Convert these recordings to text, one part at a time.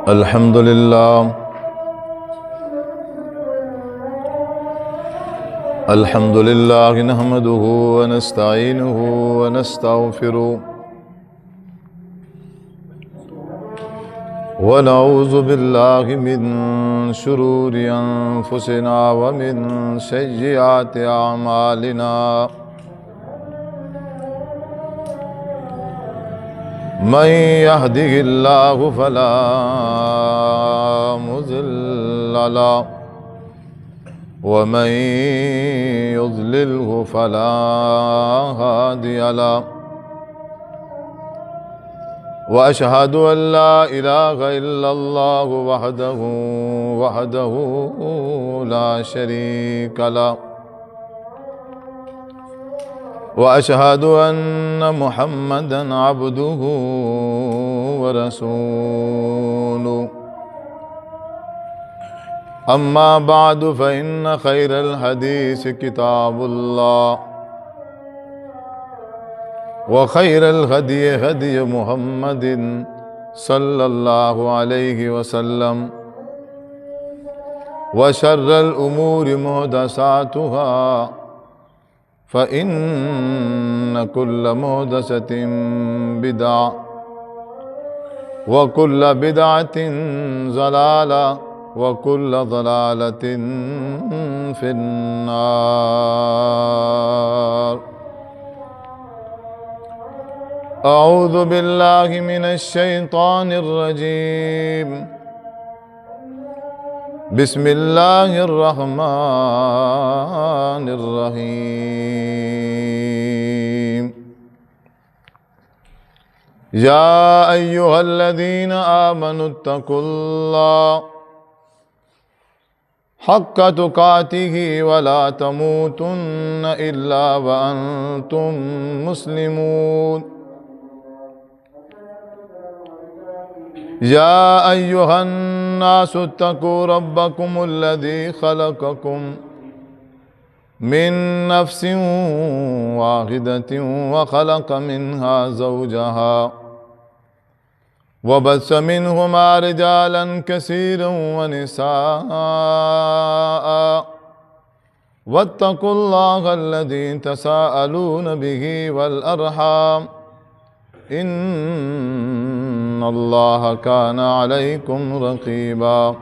الحمد لله الحمد لله نحمده ونستعينه ونستغفره ونعوذ بالله من شرور أنفسنا ومن سيئات أعمالنا من يهده الله فلا مضل له ومن يضلله فلا هادي له وأشهد أن لا إله إلا الله وحده لا شريك له وأشهد أن محمدًا عبده ورسوله أما بعد فإن خير الحديث كتاب الله وخير الهدي هدي محمد صلى الله عليه وسلم وشر الأمور محدثاتها فإن كل محدثة بدعة وكل بدعة ضلالة وكل ضلالة في النار. أعوذ بالله من الشيطان الرجيم. بسم الله الرحمن الرحيم. يا أيها الذين آمنوا اتقوا الله حق تقاته ولا تموتن إلا وأنتم مسلمون. يا أيها الناس اتقوا ربكم الذي خلقكم من نفس واحدة وخلق منها زوجها وبث منهما رجالا كثيرا ونساء واتقوا الله الذي تساءلون به والأرحام إن الله كان عليكم رقيبا.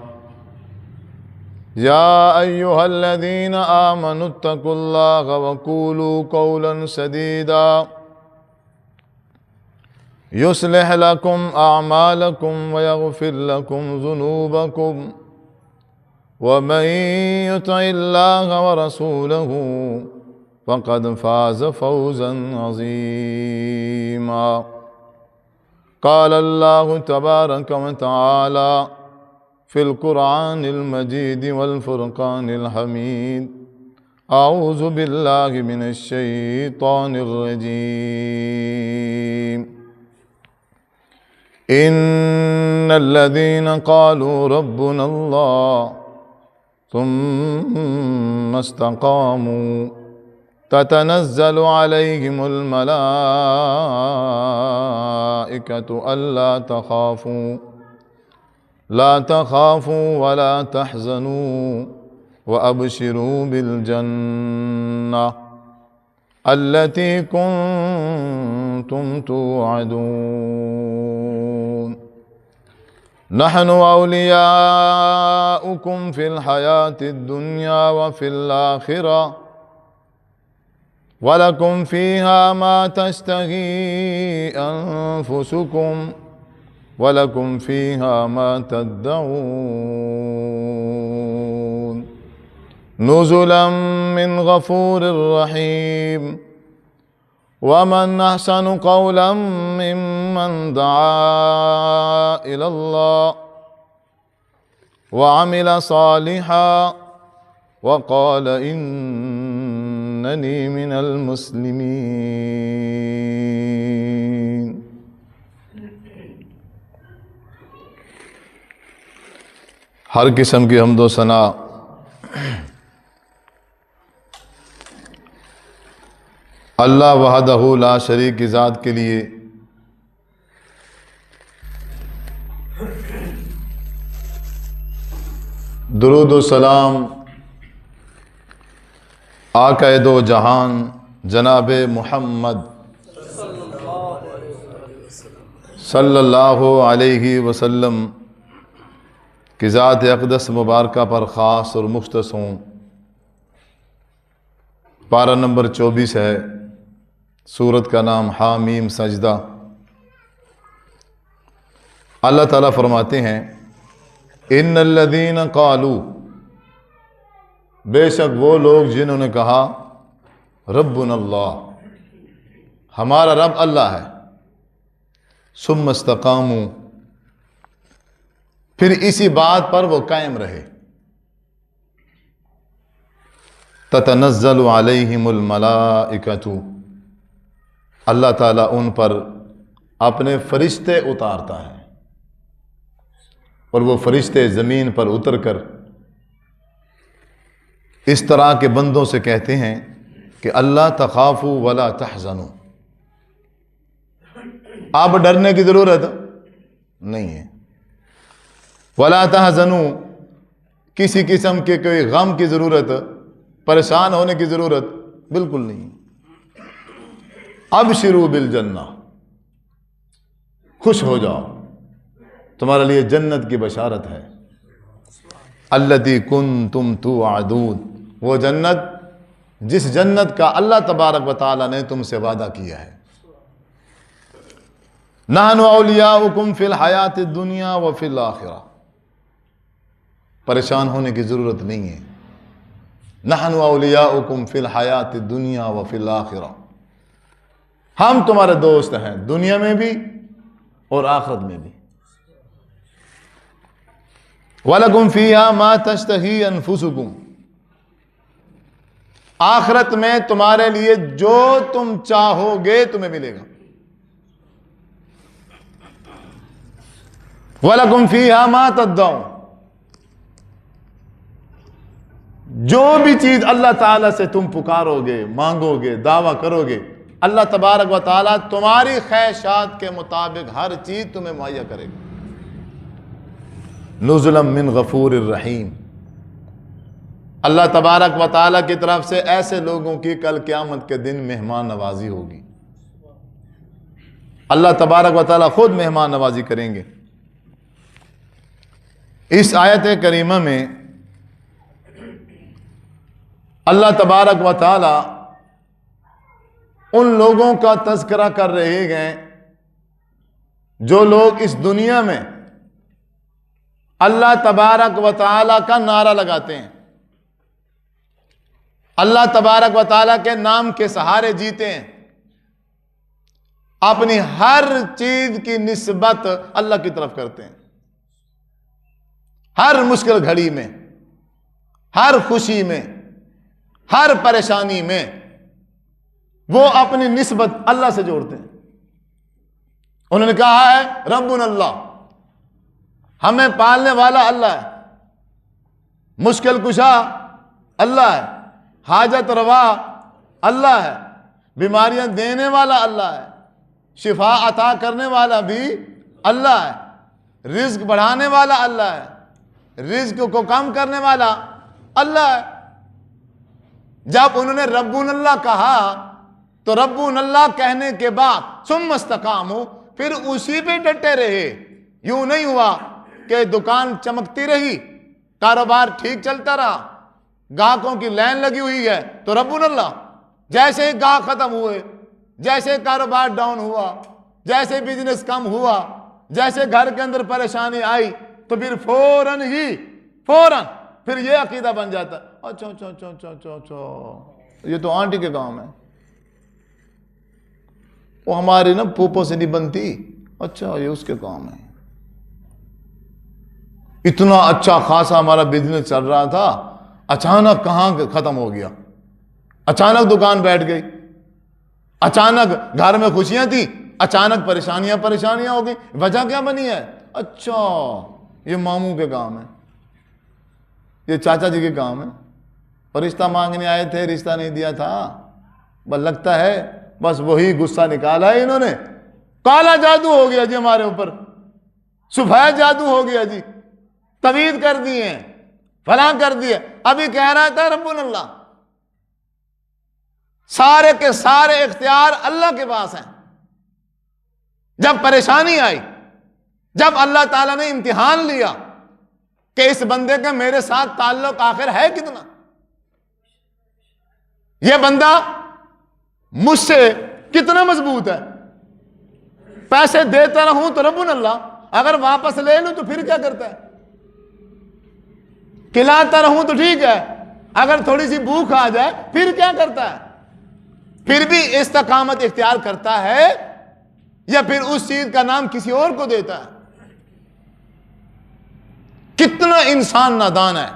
يا أيها الذين آمنوا اتقوا الله وقولوا قولا سديدا يصلح لكم أعمالكم ويغفر لكم ذنوبكم ومن يطع الله ورسوله فقد فاز فوزا عظيما. قال الله تبارك وتعالى في القرآن المجيد والفرقان الحميد. أعوذ بالله من الشيطان الرجيم. إن الذين قالوا ربنا الله ثم استقاموا تتنزل عليهم الملائكة ألا تخافوا ولا تحزنوا وأبشروا بالجنة التي كنتم توعدون. نحن أولياؤكم في الحياة الدنيا وفي الآخرة وَلَكُمْ فِيهَا مَا تَشْتَهِي أَنفُسُكُمْ وَلَكُمْ فِيهَا مَا تَدَّعُونَ. نُزُلًا مِّنْ غَفُورٍ رَّحِيمٍ. وَمَنْ أَحْسَنُ قَوْلًا مِّمَّنْ دَعَا إِلَى اللَّهِ وَعَمِلَ صَالِحًا وَقَالَ إِنَّنِي مِنَ الْمُسْلِمِينَ. ہر قسم کی حمد و ثنا اللہ وحدہ لا شریک کی ذات کے لیے درود و سلام آقا دو جہان جناب محمد صلی اللہ علیہ وسلم کی ذات اقدس مبارکہ پر خاص اور مختص ہوں۔ پارہ نمبر 24 ہے، سورت کا نام حامیم سجدہ۔ اللہ تعالیٰ فرماتے ہیں ان الذین قالوا، بے شک وہ لوگ جنہوں نے کہا ربنا اللہ، ہمارا رب اللہ ہے، ثم استقاموا، پھر اسی بات پر وہ قائم رہے، تتنزل علیہم الملائکۃ، اللہ تعالیٰ ان پر اپنے فرشتے اتارتا ہے، اور وہ فرشتے زمین پر اتر کر اس طرح کے بندوں سے کہتے ہیں کہ اللہ تخافوا ولا تحزنوا، آپ ڈرنے کی ضرورت نہیں ہے، ولا تحزنوا، کسی قسم کے کوئی غم کی ضرورت، پریشان ہونے کی ضرورت بالکل نہیں۔ ابشروا بالجنہ، خوش ہو جاؤ، تمہارے لیے جنت کی بشارت ہے، التی کنتم توعدون، وہ جنت جس جنت کا اللہ تبارک و تعالیٰ نے تم سے وعدہ کیا ہے۔ نحن اولیاؤکم فی الحیات الدنیا وفی الآخرہ، پریشان ہونے کی ضرورت نہیں ہے۔ نحن اولیاؤکم فی الحیات الدنیا وفی الآخرہ، ہم تمہارے دوست ہیں دنیا میں بھی اور آخرت میں بھی۔ وَلَكُمْ فِيهَا مَا تَشْتَهِي أَنفُسُكُمْ، آخرت میں تمہارے لیے جو تم چاہو گے تمہیں ملے گا۔ وَلَكُمْ فِيهَا مَا تَدَّعُونَ، جو بھی چیز اللہ تعالیٰ سے تم پکارو گے، مانگو گے، دعویٰ کرو گے، اللہ تبارک و تعالیٰ تمہاری خواہشات کے مطابق ہر چیز تمہیں مہیا کرے گا۔ نزلا من غفور الرحیم، اللہ تبارک و تعالیٰ کی طرف سے ایسے لوگوں کی کل قیامت کے دن مہمان نوازی ہوگی، اللہ تبارک و تعالیٰ خود مہمان نوازی کریں گے۔ اس آیت کریمہ میں اللہ تبارک و تعالی ان لوگوں کا تذکرہ کر رہے ہیں جو لوگ اس دنیا میں اللہ تبارک و تعالی کا نعرہ لگاتے ہیں، اللہ تبارک و تعالی کے نام کے سہارے جیتے ہیں، اپنی ہر چیز کی نسبت اللہ کی طرف کرتے ہیں، ہر مشکل گھڑی میں، ہر خوشی میں، ہر پریشانی میں وہ اپنی نسبت اللہ سے جوڑتے ہیں۔ انہوں نے کہا ہے ربنا اللہ، ہمیں پالنے والا اللہ ہے، مشکل کشا اللہ ہے، حاجت روا اللہ ہے، بیماریاں دینے والا اللہ ہے، شفا عطا کرنے والا بھی اللہ ہے، رزق بڑھانے والا اللہ ہے، رزق کو کم کرنے والا اللہ ہے۔ جب انہوں نے ربنا اللہ کہا تو ربنا اللہ کہنے کے بعد ثم استقاموا، پھر اسی پہ ڈٹے رہے۔ یوں نہیں ہوا کہ دکان چمکتی رہی، کاروبار ٹھیک چلتا رہا، گاہکوں کی لائن لگی ہوئی ہے تو ربنا اللہ، جیسے ہی گاہک ختم ہوئے، جیسے کاروبار ڈاؤن ہوا، جیسے بزنس کم ہوا، جیسے گھر کے اندر پریشانی آئی تو پھر فوراً پھر یہ عقیدہ بن جاتا ہے اچھا یہ تو آنٹی کے کام ہے، وہ ہماری نا پھوپھو سے نہیں بنتی، اچھا یہ اس کے کام ہے۔ اتنا اچھا خاصا ہمارا بزنس چل رہا تھا، اچانک کہاں ختم ہو گیا، اچانک دکان بیٹھ گئی، اچانک گھر میں خوشیاں تھی، اچانک پریشانیاں ہو گئی، وجہ کیا بنی ہے؟ اچھا یہ ماموں کے کام ہے، یہ چاچا جی کے کام ہے، اور رشتہ مانگنے آئے تھے، رشتہ نہیں دیا تھا، بس لگتا ہے بس وہی غصہ نکالا ہے انہوں نے، کالا جادو ہو گیا جی ہمارے اوپر، سفید جادو ہو گیا جی، توید کر دیے، فلاں کر دیے۔ ابھی کہہ رہا تھا رب اللہ، سارے کے سارے اختیار اللہ کے پاس ہیں۔ جب پریشانی آئی، جب اللہ تعالیٰ نے امتحان لیا کہ اس بندے کا میرے ساتھ تعلق آخر ہے کتنا، یہ بندہ مجھ سے کتنا مضبوط ہے، پیسے دیتا رہوں تو رب اللہ، اگر واپس لے لوں تو پھر کیا کرتا ہے، کھلاتا رہوں تو ٹھیک ہے، اگر تھوڑی سی بھوک آ جائے پھر کیا کرتا ہے، پھر بھی استقامت اختیار کرتا ہے یا پھر اس چیز کا نام کسی اور کو دیتا ہے؟ کتنا انسان نادان ہے،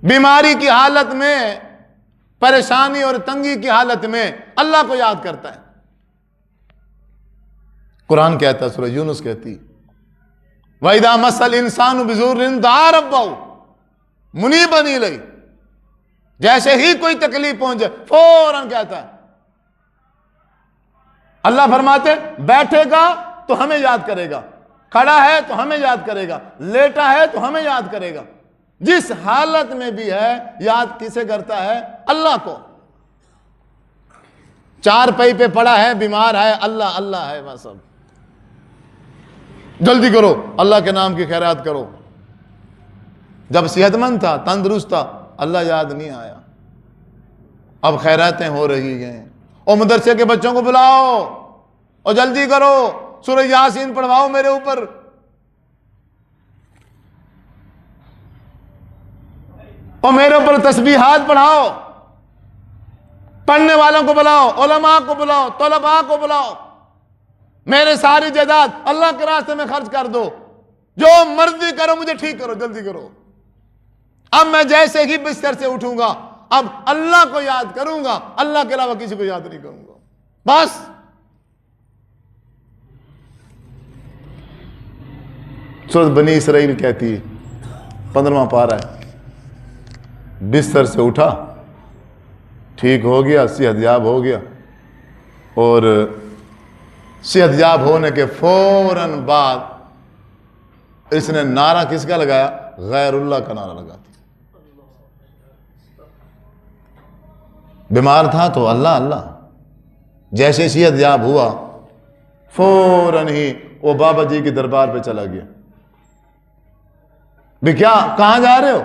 بیماری کی حالت میں، پریشانی اور تنگی کی حالت میں اللہ کو یاد کرتا ہے۔ قرآن کہتا ہے، سورہ یونس کہتی وَإِذَا مَسَّ الْإِنسَانُ بِضُرٍّ دَعَا رَبَّهُ مُنِيبًا إِلَيْهِ، جیسے ہی کوئی تکلیف پہنچے فوراً کہتا ہے، اللہ فرماتے بیٹھے گا تو ہمیں یاد کرے گا، کھڑا ہے تو ہمیں یاد کرے گا، لیٹا ہے تو ہمیں یاد کرے گا، جس حالت میں بھی ہے یاد کسے کرتا ہے؟ اللہ کو۔ چار پائی پہ پڑا ہے، بیمار ہے، اللہ اللہ ہے بس، اب جلدی کرو اللہ کے نام کی خیرات کرو۔ جب صحت مند تھا، تندرست تھا، اللہ یاد نہیں آیا، اب خیراتیں ہو رہی ہیں، اور مدرسے کے بچوں کو بلاؤ اور جلدی کرو سورہ یاسین پڑھواؤ میرے اوپر، اور میرے اوپر تسبیحات پڑھاؤ، پڑھنے والوں کو بلاؤ، علماء کو بلاؤ، طلباء کو بلاؤ، میرے ساری جائیداد اللہ کے راستے میں خرچ کر دو، جو مرضی کرو مجھے ٹھیک کرو، جلدی کرو۔ اب میں جیسے ہی بستر سے اٹھوں گا اب اللہ کو یاد کروں گا، اللہ کے علاوہ کسی کو یاد نہیں کروں گا، بس۔ سورۃ بنی اسرائیل کہتی ہے، 15واں پارہ ہے، بستر سے اٹھا، ٹھیک ہو گیا، صحت یاب ہو گیا، اور صحت یاب ہونے کے فوراً بعد اس نے نعرہ کس کا لگایا؟ غیر اللہ کا نعرہ لگا دیا۔ بیمار تھا تو اللہ اللہ، جیسے صحت یاب ہوا فوراً ہی وہ بابا جی کے دربار پہ چلا گیا۔ بھی کیا، کہاں جا رہے ہو؟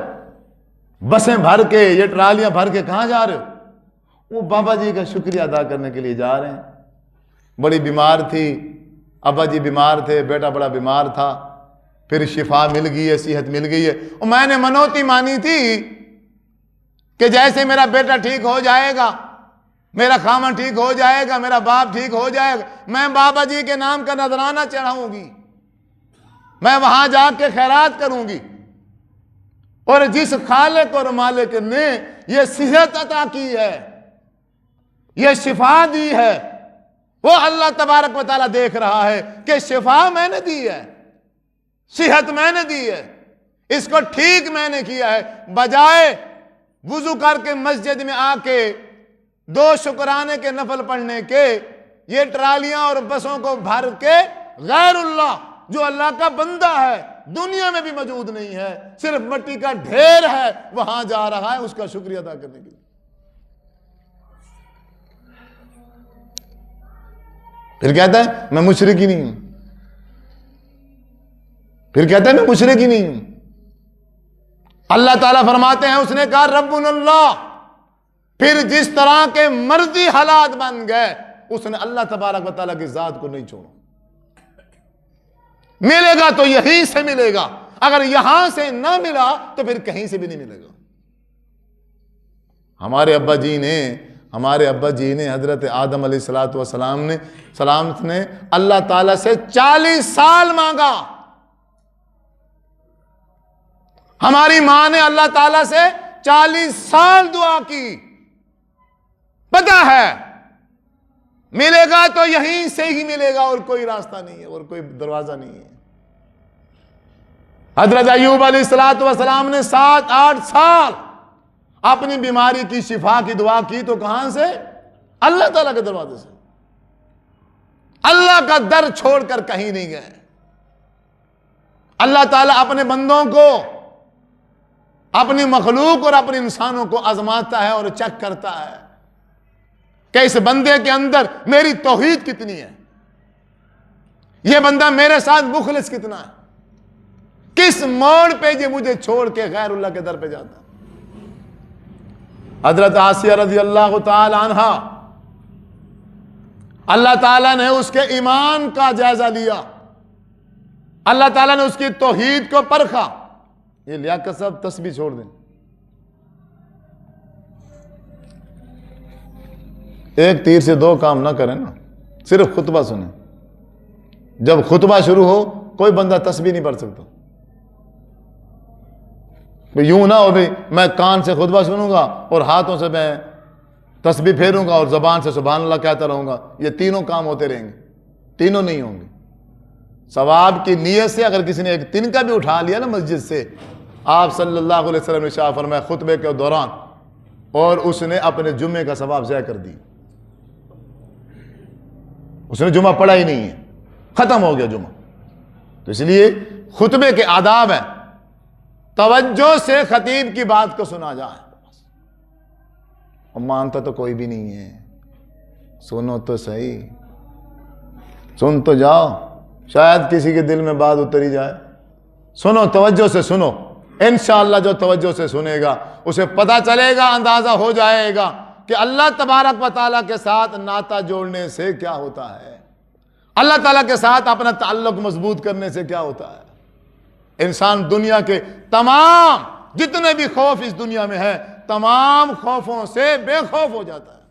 بسیں بھر کے، یہ ٹرالیاں بھر کے کہاں جا رہے ہو؟ وہ بابا جی کا شکریہ ادا کرنے کے لیے جا رہے ہیں، بڑی بیمار تھی، ابا جی بیمار تھے، بیٹا بڑا بیمار تھا، پھر شفا مل گئی ہے، صحت مل گئی ہے، اور میں نے منوتی مانی تھی کہ جیسے میرا بیٹا ٹھیک ہو جائے گا، میرا خامن ٹھیک ہو جائے گا، میرا باپ ٹھیک ہو جائے گا، میں بابا جی کے نام کا نذرانہ چڑھاؤں گی، میں وہاں جا کے خیرات کروں گی، اور جس خالق اور مالک نے یہ صحت عطا کی ہے، یہ شفا دی ہے، وہ اللہ تبارک و تعالیٰ دیکھ رہا ہے کہ شفا میں نے دی ہے، صحت میں نے دی ہے، اس کو ٹھیک میں نے کیا ہے، بجائے وضو کر کے مسجد میں آ کے 2 شکرانے کے نفل پڑھنے کے، یہ ٹرالیاں اور بسوں کو بھر کے غیر اللہ جو اللہ کا بندہ ہے، دنیا میں بھی موجود نہیں ہے، صرف مٹی کا ڈھیر ہے، وہاں جا رہا ہے اس کا شکریہ ادا کرنے کے لیے۔ پھر کہتا ہے میں مشرک ہی نہیں ہوں، پھر کہتا ہے میں مشرک ہی نہیں ہوں۔ اللہ تعالیٰ فرماتے ہیں اس نے کہا رب اللہ، پھر جس طرح کے مرضی حالات بن گئے اس نے اللہ تبارک و تعالیٰ کی ذات کو نہیں چھوڑا، ملے گا تو یہیں سے ملے گا، اگر یہاں سے نہ ملا تو پھر کہیں سے بھی نہیں ملے گا۔ ہمارے ابا جی نے حضرت آدم علیہ السلام نے اللہ تعالیٰ سے 40 سال مانگا، ہماری ماں نے اللہ تعالیٰ سے 40 سال دعا کی، پتہ ہے ملے گا تو یہیں سے ہی ملے گا، اور کوئی راستہ نہیں ہے، اور کوئی دروازہ نہیں ہے۔ حضرت ایوب علیہ السلام نے 7-8 سال اپنی بیماری کی شفا کی دعا کی تو کہاں سے؟ اللہ تعالیٰ کے دروازے سے. اللہ کا در چھوڑ کر کہیں نہیں گئے. اللہ تعالیٰ اپنے بندوں کو، اپنی مخلوق اور اپنے انسانوں کو آزماتا ہے اور چیک کرتا ہے کہ اس بندے کے اندر میری توحید کتنی ہے، یہ بندہ میرے ساتھ مخلص کتنا ہے، کس موڑ پہ یہ مجھے چھوڑ کے غیر اللہ کے در پہ جاتا ہے. حضرت آسیہ رضی اللہ تعالی عنہ، اللہ تعالیٰ نے اس کے ایمان کا جائزہ لیا، اللہ تعالیٰ نے اس کی توحید کو پرکھا. یہ لیاقت صاحب تسبیح چھوڑ دیں، ایک تیر سے دو کام نہ کریں نا، صرف خطبہ سنیں. جب خطبہ شروع ہو کوئی بندہ تسبیح نہیں پڑھ سکتا. یوں نہ ہو بھئی میں کان سے خطبہ سنوں گا اور ہاتھوں سے میں تسبیح پھیروں گا اور زبان سے سبحان اللہ کہتا رہوں گا. یہ تینوں کام ہوتے رہیں گے، تینوں نہیں ہوں گے. ثواب کی نیت سے اگر کسی نے ایک تن کا بھی اٹھا لیا نا مسجد سے، آپ صلی اللہ علیہ وسلم نے ارشاد فرمایا خطبے کے دوران، اور اس نے اپنے جمعے کا ثواب ضائع کر دی. اس نے جمعہ پڑھا ہی نہیں ہے، ختم ہو گیا جمعہ. تو اس لیے خطبے کے آداب ہیں، توجہ سے خطیب کی بات کو سنا جائے. اور مانتا تو کوئی بھی نہیں ہے، سنو تو صحیح، سن تو جاؤ، شاید کسی کے دل میں بات اتری جائے. سنو، توجہ سے سنو. انشاءاللہ جو توجہ سے سنے گا اسے پتہ چلے گا، اندازہ ہو جائے گا کہ اللہ تبارک و تعالیٰ کے ساتھ ناطہ جوڑنے سے کیا ہوتا ہے، اللہ تعالیٰ کے ساتھ اپنا تعلق مضبوط کرنے سے کیا ہوتا ہے. انسان دنیا کے تمام جتنے بھی خوف اس دنیا میں ہے، تمام خوفوں سے بے خوف ہو جاتا ہے.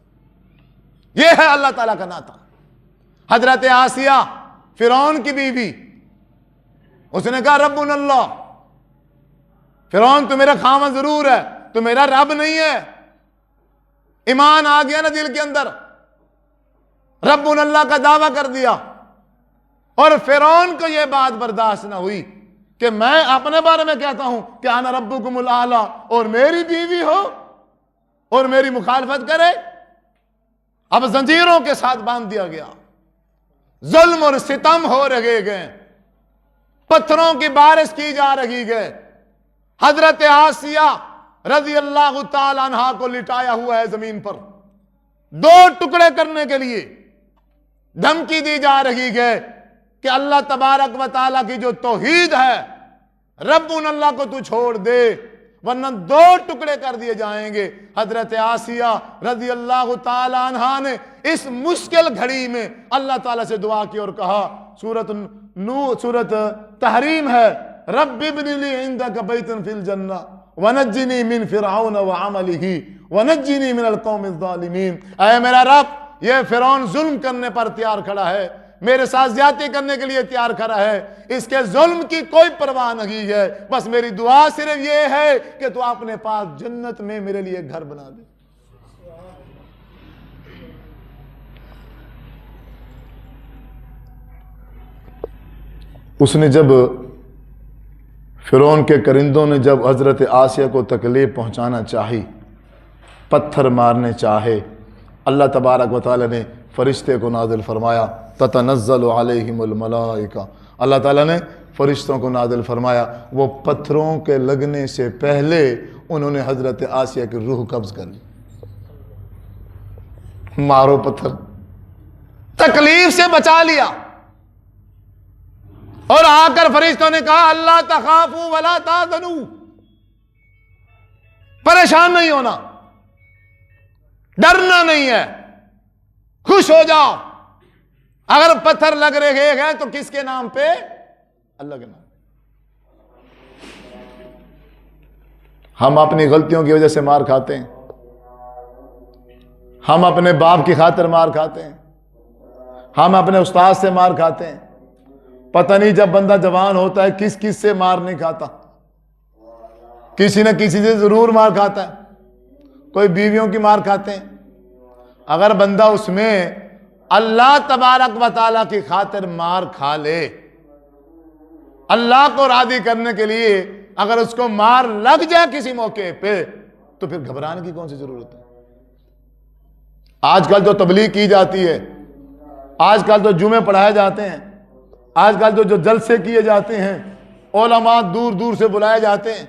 یہ ہے اللہ تعالیٰ کا ناطہ. حضرت آسیہ فرعون کی بیوی، اس نے کہا ربنا اللہ، فرعون تو میرا خامن ضرور ہے، تو میرا رب نہیں ہے. ایمان آ گیا نا دل کے اندر، ربنا اللہ کا دعویٰ کر دیا. اور فرعون کو یہ بات برداشت نہ ہوئی کہ میں اپنے بارے میں کہتا ہوں کہ انا ربکم الاعلی اور میری بیوی ہو اور میری مخالفت کرے. اب زنجیروں کے ساتھ باندھ دیا گیا، ظلم اور ستم ہو رہے گئے، پتھروں کی بارش کی جا رہی ہے. حضرت آسیہ رضی اللہ تعالی عنہا کو لٹایا ہوا ہے زمین پر، دو ٹکڑے کرنے کے لیے دھمکی دی جا رہی ہے کہ اللہ تبارک و تعالیٰ کی جو توحید ہے، ربنا اللہ کو تو چھوڑ دے ورنہ دو ٹکڑے کر دیے جائیں گے. حضرت آسیہ رضی اللہ تعالی عنہا نے اس مشکل گھڑی میں اللہ تعالیٰ سے دعا کی اور کہا، سورت تحریم ہے، رب ابن لی عندک بیتا فی الجنہ ونجنی من فرعون وعملہ ونجنی من القوم الظالمین. اے میرا رب، یہ فرعون ظلم کرنے پر تیار کھڑا ہے، میرے ساتھ زیادتی کرنے کے لیے تیار کھڑا ہے، اس کے ظلم کی کوئی پرواہ نہیں ہے، بس میری دعا صرف یہ ہے کہ تو اپنے پاس جنت میں میرے لیے گھر بنا دے. اس نے جب فرعون کے کرندوں نے جب حضرت آسیہ کو تکلیف پہنچانا چاہی، پتھر مارنے چاہے، اللہ تبارک و تعالی نے فرشتے کو نازل فرمایا، تتنزل علیہم الملائکہ. اللہ تعالیٰ نے فرشتوں کو نازل فرمایا، وہ پتھروں کے لگنے سے پہلے انہوں نے حضرت آسیہ کی روح قبض کر لی. مارو پتھر، تکلیف سے بچا لیا. اور آ کر فرشتوں نے کہا اللہ تخافوا ولا تحزنوا، پریشان نہیں ہونا، ڈرنا نہیں ہے، خوش ہو جاؤ. اگر پتھر لگ رہے ہیں تو کس کے نام پہ؟ اللہ کے نام. ہم اپنی غلطیوں کی وجہ سے مار کھاتے ہیں، ہم اپنے باپ کی خاطر مار کھاتے ہیں، ہم اپنے استاد سے مار کھاتے ہیں. پتہ نہیں جب بندہ جوان ہوتا ہے کس کس سے مار نہیں کھاتا، کسی نہ کسی سے ضرور مار کھاتا ہے. کوئی بیویوں کی مار کھاتے ہیں. اگر بندہ اس میں اللہ تبارک و تعالیٰ کی خاطر مار کھا لے، اللہ کو راضی کرنے کے لیے اگر اس کو مار لگ جائے کسی موقع پہ، تو پھر گھبرانے کی کون سی ضرورت ہے؟ آج کل تو تبلیغ کی جاتی ہے، آج کل تو جمعے پڑھائے جاتے ہیں، آج کل تو جو جلسے کیے جاتے ہیں، علماء دور دور سے بلائے جاتے ہیں،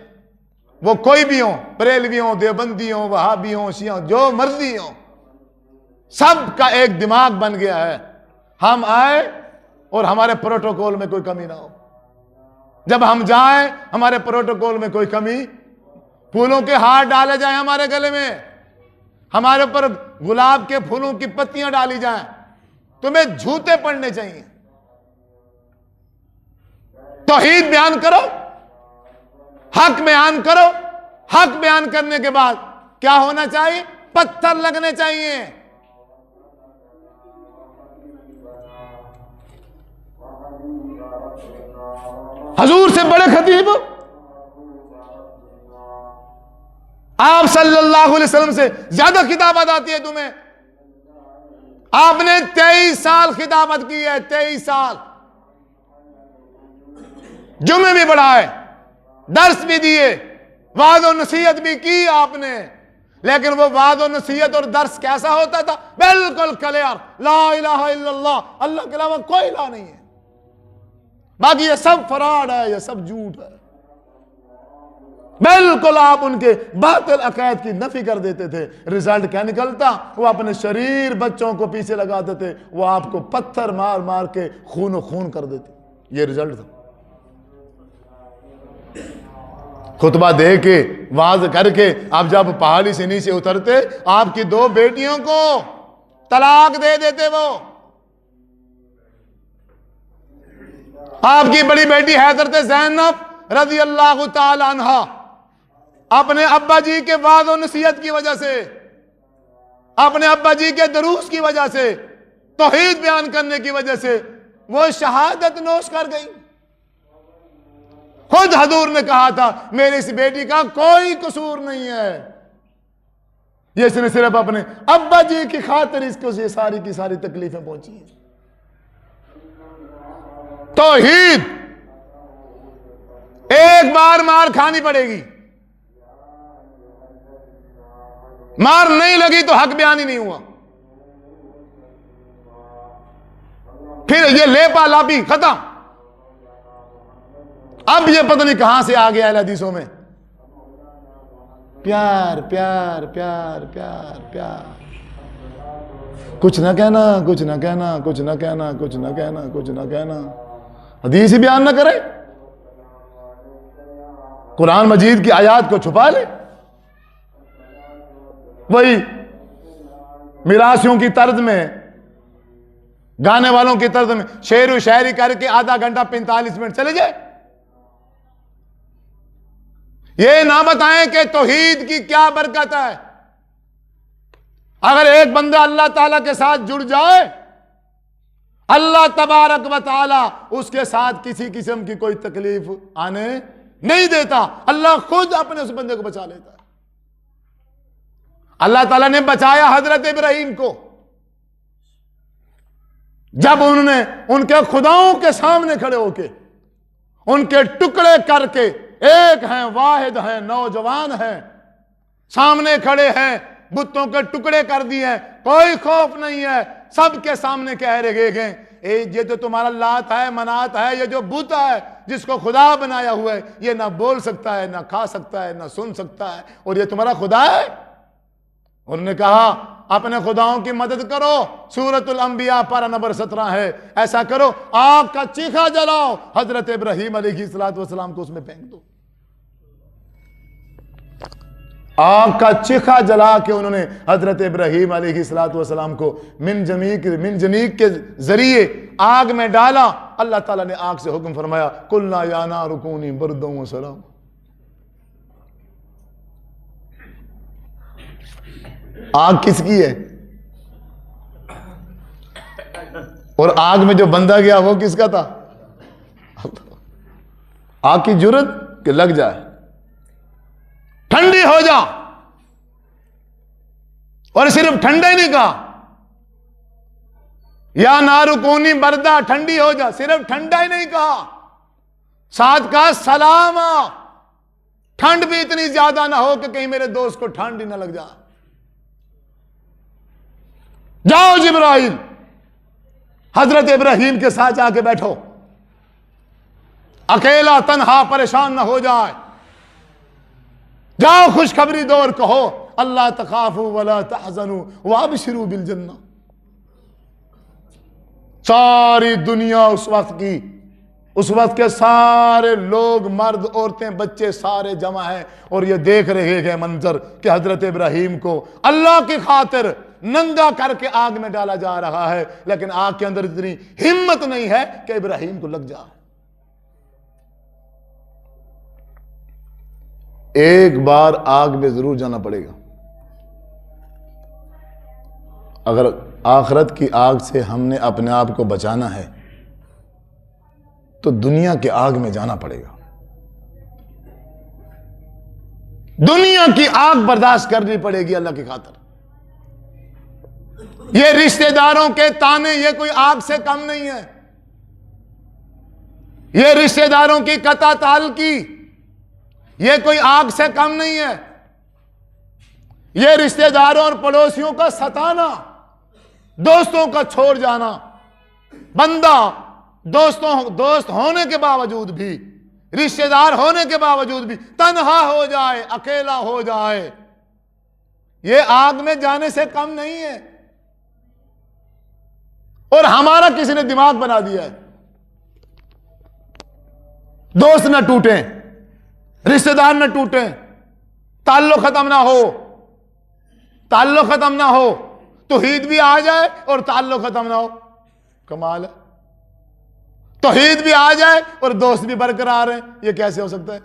وہ کوئی بھی ہوں، بریلوی ہوں، دیوبندی ہوں، وہابی ہوں، شیعہ ہوں، جو مرضی ہوں، سب کا ایک دماغ بن گیا ہے ہم آئے اور ہمارے پروٹوکول میں کوئی کمی نہ ہو، جب ہم جائیں ہمارے پروٹوکول میں کوئی کمی، پھولوں کے ہار ڈالے جائیں ہمارے گلے میں، ہمارے اوپر گلاب کے پھولوں کی پتیاں ڈالی جائیں، تمہیں جھوٹے پڑنے چاہیے۔ توحید بیان کرو، حق بیان کرو، حق بیان کرنے کے بعد کیا ہونا چاہیے؟ پتھر لگنے چاہیے۔ حضور سے بڑے خطیب آپ صلی اللہ علیہ وسلم سے زیادہ خطابت آتی ہے تمہیں، آپ نے 23 سال خطابت کی ہے، 23 سال، جمعے بھی پڑھائے، درس بھی دیے، وعظ و نصیحت بھی کی آپ نے، لیکن وہ وعظ و نصیحت اور درس کیسا ہوتا تھا؟ بالکل کلیئر، لا الہ الا اللہ، اللہ کے علاوہ کوئی الہ نہیں ہے، باقی یہ سب فراڈ ہے، یہ سب جھوٹ ہے۔ بالکل آپ ان کے باطل عقائد کی نفی کر دیتے تھے، رزلٹ کیا نکلتا؟ وہ اپنے شریر بچوں کو پیچھے لگاتے تھے، وہ آپ کو پتھر مار مار کے خون و خون کر دیتے، یہ رزلٹ تھا۔ خطبہ دے کے واعظ کر کے آپ جب پہاڑی سے نیچے اترتے، آپ کی 2 بیٹیوں کو طلاق دے دیتے، وہ آپ کی بڑی بیٹی حضرت زینب رضی اللہ تعالی عنہا اپنے ابا جی کے وعظ و نصیحت کی وجہ سے، اپنے ابا جی کے دروس کی وجہ سے، توحید بیان کرنے کی وجہ سے وہ شہادت نوش کر گئی۔ خود حضور نے کہا تھا میری اس بیٹی کا کوئی قصور نہیں ہے، یہ اس نے صرف اپنے ابا جی کی خاطر اس کو یہ ساری کی ساری تکلیفیں پہنچی ہیں۔ توحید ایک بار مار کھانی پڑے گی، مار نہیں لگی تو حق بیان ہی نہیں ہوا، پھر یہ لیپا لاپی ختم۔ اب یہ پتہ نہیں کہاں سے آ گیا اہل حدیثوں میں پیار پیار پیار پیار پیار، کچھ نہ کہنا، کچھ نہ کہنا، کچھ نہ کہنا، کچھ نہ کہنا، کچھ نہ کہنا، حدیث ہی بیان نہ کرے، قرآن مجید کی آیات کو چھپا لے، وہی میراثیوں کی طرز میں، گانے والوں کی طرز میں شعر و شاعری کر کے آدھا گھنٹہ 45 منٹ چلے جائے، یہ نہ بتائیں کہ توحید کی کیا برکت ہے۔ اگر ایک بندہ اللہ تعالیٰ کے ساتھ جڑ جائے، اللہ تبارک و تعالیٰ اس کے ساتھ کسی قسم کی کوئی تکلیف آنے نہیں دیتا، اللہ خود اپنے اس بندے کو بچا لیتا ہے۔ اللہ تعالیٰ نے بچایا حضرت ابراہیم کو، جب انہوں نے ان کے خداؤں کے سامنے کھڑے ہو کے ان کے ٹکڑے کر کے، ایک ہیں واحد ہیں نوجوان ہیں، سامنے کھڑے ہیں، بتوں کے ٹکڑے کر دیے ہیں، کوئی خوف نہیں ہے، سب کے سامنے کہہ رہے گئے یہ جو تمہارا لات ہے منات ہے، یہ جو بت ہے جس کو خدا بنایا ہوا ہے، یہ نہ بول سکتا ہے، نہ کھا سکتا ہے، نہ سن سکتا ہے، اور یہ تمہارا خدا ہے۔ انہوں نے کہا اپنے خداؤں کی مدد کرو، سورۃ الانبیاء پارہ نمبر 17 ہے، ایسا کرو آگ کا چیخا جلاؤ، حضرت ابراہیم علیہ السلام کو اس میں پھینک دو۔ آگ کا چیخا جلا کے انہوں نے حضرت ابراہیم علیہ السلام کو من جنیق کے ذریعے آگ میں ڈالا۔ اللہ تعالیٰ نے آگ سے حکم فرمایا قلنا یا نار کونی بردا و سلام۔ آگ کس کی ہے؟ اور آگ میں جو بندہ گیا وہ کس کا تھا؟ آگ کی جرت کہ لگ جائے، ٹھنڈی ہو جا، اور صرف ٹھنڈا ہی نہیں کہا یا نارو کونی بردا، ٹھنڈی ہو جا، صرف ٹھنڈا ہی نہیں کہا، ساتھ کہا سلام، ٹھنڈ بھی اتنی زیادہ نہ ہو کہ کہیں میرے دوست کو ٹھنڈ ہی نہ لگ جائے. جاؤ جبرائیل، حضرت ابراہیم کے ساتھ جا کے بیٹھو، اکیلا تنہا پریشان نہ ہو جائے. جاؤ خوشخبری دو اور کہو اللہ تخافوا ولا تحزنوا وابشروا بالجنہ. ساری دنیا اس وقت کے سارے لوگ، مرد، عورتیں، بچے سارے جمع ہیں اور یہ دیکھ رہے ہیں منظر کہ حضرت ابراہیم کو اللہ کی خاطر ننگا کر کے آگ میں ڈالا جا رہا ہے، لیکن آگ کے اندر اتنی ہمت نہیں ہے کہ ابراہیم کو لگ جائے. ایک بار آگ میں ضرور جانا پڑے گا. اگر آخرت کی آگ سے ہم نے اپنے آپ کو بچانا ہے تو دنیا کی آگ میں جانا پڑے گا. دنیا کی آگ برداشت کرنی پڑے گی اللہ کی خاطر. یہ رشتہ داروں کے تانے یہ کوئی آگ سے کم نہیں ہے. یہ رشتہ داروں کی قطع تعلقی یہ کوئی آگ سے کم نہیں ہے. یہ رشتہ داروں اور پڑوسیوں کا ستانا، دوستوں کا چھوڑ جانا، بندہ دوست ہونے کے باوجود بھی، رشتہ دار ہونے کے باوجود بھی تنہا ہو جائے، اکیلا ہو جائے، یہ آگ میں جانے سے کم نہیں ہے. اور ہمارا کسی نے دماغ بنا دیا ہے دوست نہ ٹوٹیں، رشتہ دار نہ ٹوٹیں، تعلق ختم نہ ہو، توحید بھی آ جائے اور تعلق ختم نہ ہو. کمال ہے. توحید بھی آ جائے اور دوست بھی برقرار ہیں. یہ کیسے ہو سکتا ہے؟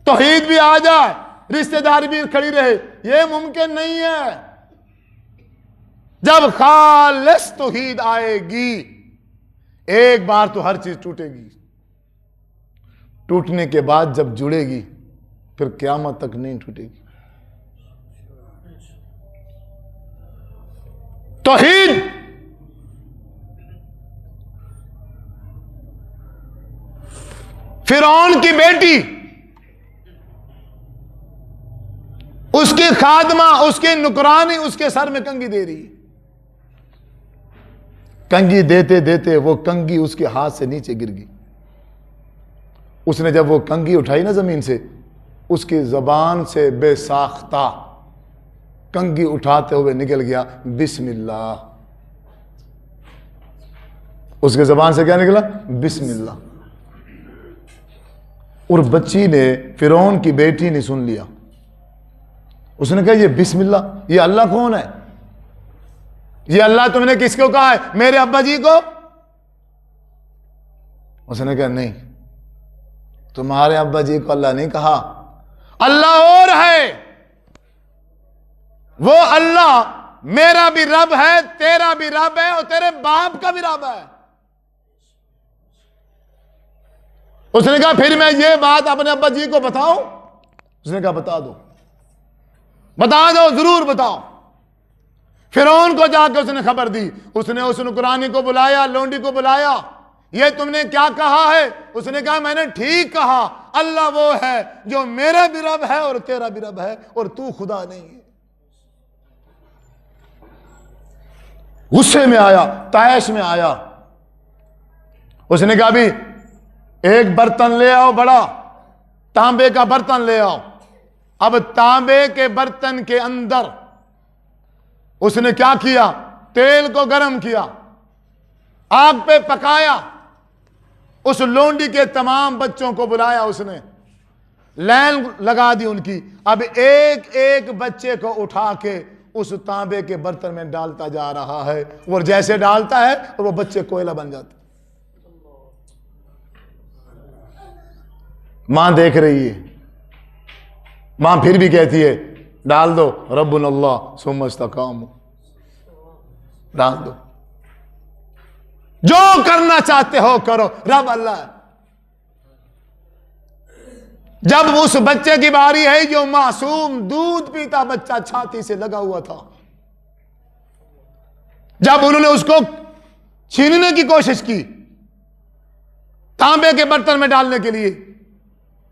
توحید بھی آ جائے، رشتہ دار بھی کھڑی رہے، یہ ممکن نہیں ہے. جب خالص توحید آئے گی ایک بار تو ہر چیز ٹوٹے گی. ٹوٹنے کے بعد جب جڑے گی پھر قیامت تک نہیں ٹوٹے گی. توحید فرعون کی بیٹی، اس کی خادمہ، اس کی نکرانی اس کے سر میں کنگھی دے رہی. کنگھی دیتے دیتے وہ کنگھی اس کے ہاتھ سے نیچے گر گئی. اس نے جب وہ کنگھی اٹھائی نا زمین سے، اس کی زبان سے بے ساختہ کنگھی اٹھاتے ہوئے نکل گیا بسم اللہ. اس کے زبان سے کیا نکلا؟ بسم اللہ. اور بچی نے، فرعون کی بیٹی نے سن لیا. اس نے کہا یہ بسم اللہ، یہ اللہ کون ہے؟ یہ اللہ تم نے کس کو کہا ہے؟ میرے ابا جی کو. اس نے کہا نہیں، تمہارے ابا جی کو اللہ نہیں کہا، اللہ اور ہے. وہ اللہ میرا بھی رب ہے، تیرا بھی رب ہے، اور تیرے باپ کا بھی رب ہے. اس نے کہا پھر میں یہ بات اپنے ابا جی کو بتاؤں؟ اس نے کہا بتا دو ضرور بتاؤ. فرعون کو جا کے اس نے خبر دی. اس نے اس نکرانی کو بلایا، لونڈی کو بلایا. یہ تم نے کیا کہا ہے؟ اس نے کہا میں نے ٹھیک کہا، اللہ وہ ہے جو میرا بھی رب ہے اور تیرا بھی رب ہے، اور تو خدا نہیں ہے. غصے میں آیا، طیش میں آیا. اس نے کہا بھی ایک برتن لے آؤ، بڑا تانبے کا برتن لے آؤ. اب تانبے کے برتن کے اندر اس نے کیا کیا؟ تیل کو گرم کیا، آگ پہ پکایا. اس لونڈی کے تمام بچوں کو بلایا، اس نے لائن لگا دی ان کی. اب ایک ایک بچے کو اٹھا کے اس تانبے کے برتن میں ڈالتا جا رہا ہے، اور جیسے ڈالتا ہے اور وہ بچے کوئلہ بن جاتے. ماں دیکھ رہی ہے. ماں پھر بھی کہتی ہے ڈال دو، ربنا اللہ ثم استقاموا، ڈال دو، جو کرنا چاہتے ہو کرو، رب اللہ ہے. جب اس بچے کی باری ہے جو معصوم دودھ پیتا بچہ چھاتی سے لگا ہوا تھا، جب انہوں نے اس کو چھیننے کی کوشش کی تانبے کے برتن میں ڈالنے کے لیے،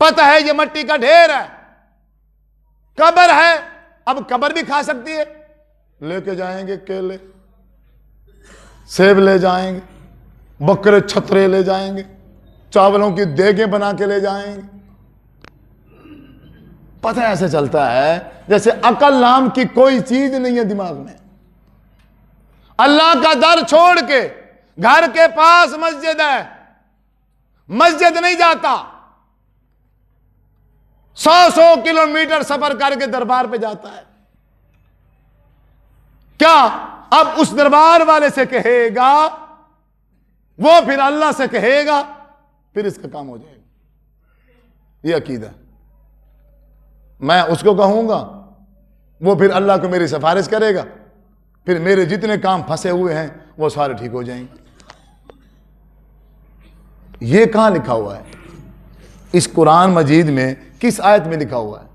پتہ ہے یہ مٹی کا ڈھیر ہے، قبر ہے، اب قبر بھی کھا سکتی ہے، لے کے جائیں گے کیلے، سیب لے جائیں گے، بکرے چھترے لے جائیں گے، چاولوں کی دیگیں بنا کے لے جائیں گے۔ پتہ ایسے چلتا ہے جیسے عقل نام کی کوئی چیز نہیں ہے دماغ میں۔ اللہ کا در چھوڑ کے گھر کے پاس مسجد ہے، مسجد نہیں جاتا، 100 کلومیٹر سفر کر کے دربار پہ جاتا ہے۔ کیا اب اس دربار والے سے کہے گا، وہ پھر اللہ سے کہے گا، پھر اس کا کام ہو جائے گا۔ یہ عقیدہ، میں اس کو کہوں گا، وہ پھر اللہ کو میری سفارش کرے گا، پھر میرے جتنے کام پھنسے ہوئے ہیں وہ سارے ٹھیک ہو جائیں گے۔ یہ کہاں لکھا ہوا ہے؟ اس قرآن مجید میں کس آیت میں لکھا ہوا ہے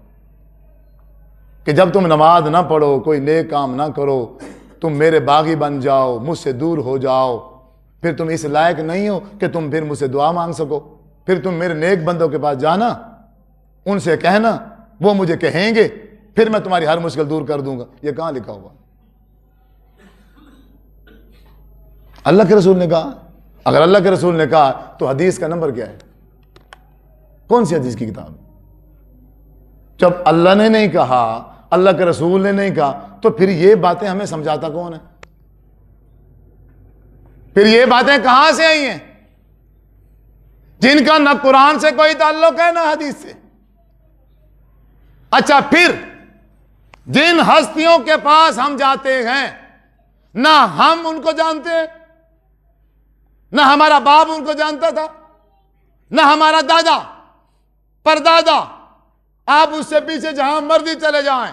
کہ جب تم نماز نہ پڑھو، کوئی نیک کام نہ کرو، تم میرے باغی بن جاؤ، مجھ سے دور ہو جاؤ، پھر تم اس لائق نہیں ہو کہ تم پھر مجھ سے دعا مانگ سکو، پھر تم میرے نیک بندوں کے پاس جانا، ان سے کہنا، وہ مجھے کہیں گے، پھر میں تمہاری ہر مشکل دور کر دوں گا۔ یہ کہاں لکھا ہوا؟ اللہ کے رسول نے کہا؟ اگر اللہ کے رسول نے کہا تو حدیث کا نمبر کیا ہے؟ کون سی حدیث کی کتاب؟ جب اللہ نے نہیں کہا، اللہ کے رسول نے نہیں کہا، تو پھر یہ باتیں ہمیں سمجھاتا کون ہے؟ پھر یہ باتیں کہاں سے آئی ہیں جن کا نہ قرآن سے کوئی تعلق ہے نہ حدیث سے؟ اچھا، پھر جن ہستیوں کے پاس ہم جاتے ہیں، نہ ہم ان کو جانتے ہیں، نہ ہمارا باپ ان کو جانتا تھا، نہ ہمارا دادا پردادا، آپ اس سے پیچھے جہاں مرضی چلے جائیں،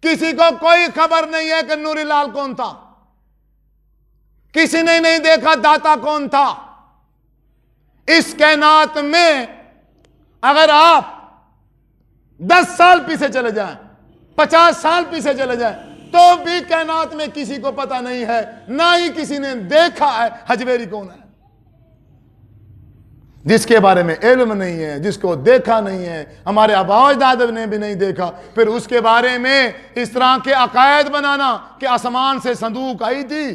کسی کو کوئی خبر نہیں ہے کہ نوری لال کون تھا، کسی نے نہیں دیکھا داتا کون تھا۔ اس کائنات میں اگر آپ 10 سال پیچھے چلے جائیں، 50 سال پیچھے چلے جائیں، تو بھی کائنات میں کسی کو پتہ نہیں ہے، نہ ہی کسی نے دیکھا ہے حجویری کون ہے۔ جس کے بارے میں علم نہیں ہے، جس کو دیکھا نہیں ہے، ہمارے آباء و اجداد نے بھی نہیں دیکھا، پھر اس کے بارے میں اس طرح کے عقائد بنانا کہ آسمان سے صندوق آئی تھی،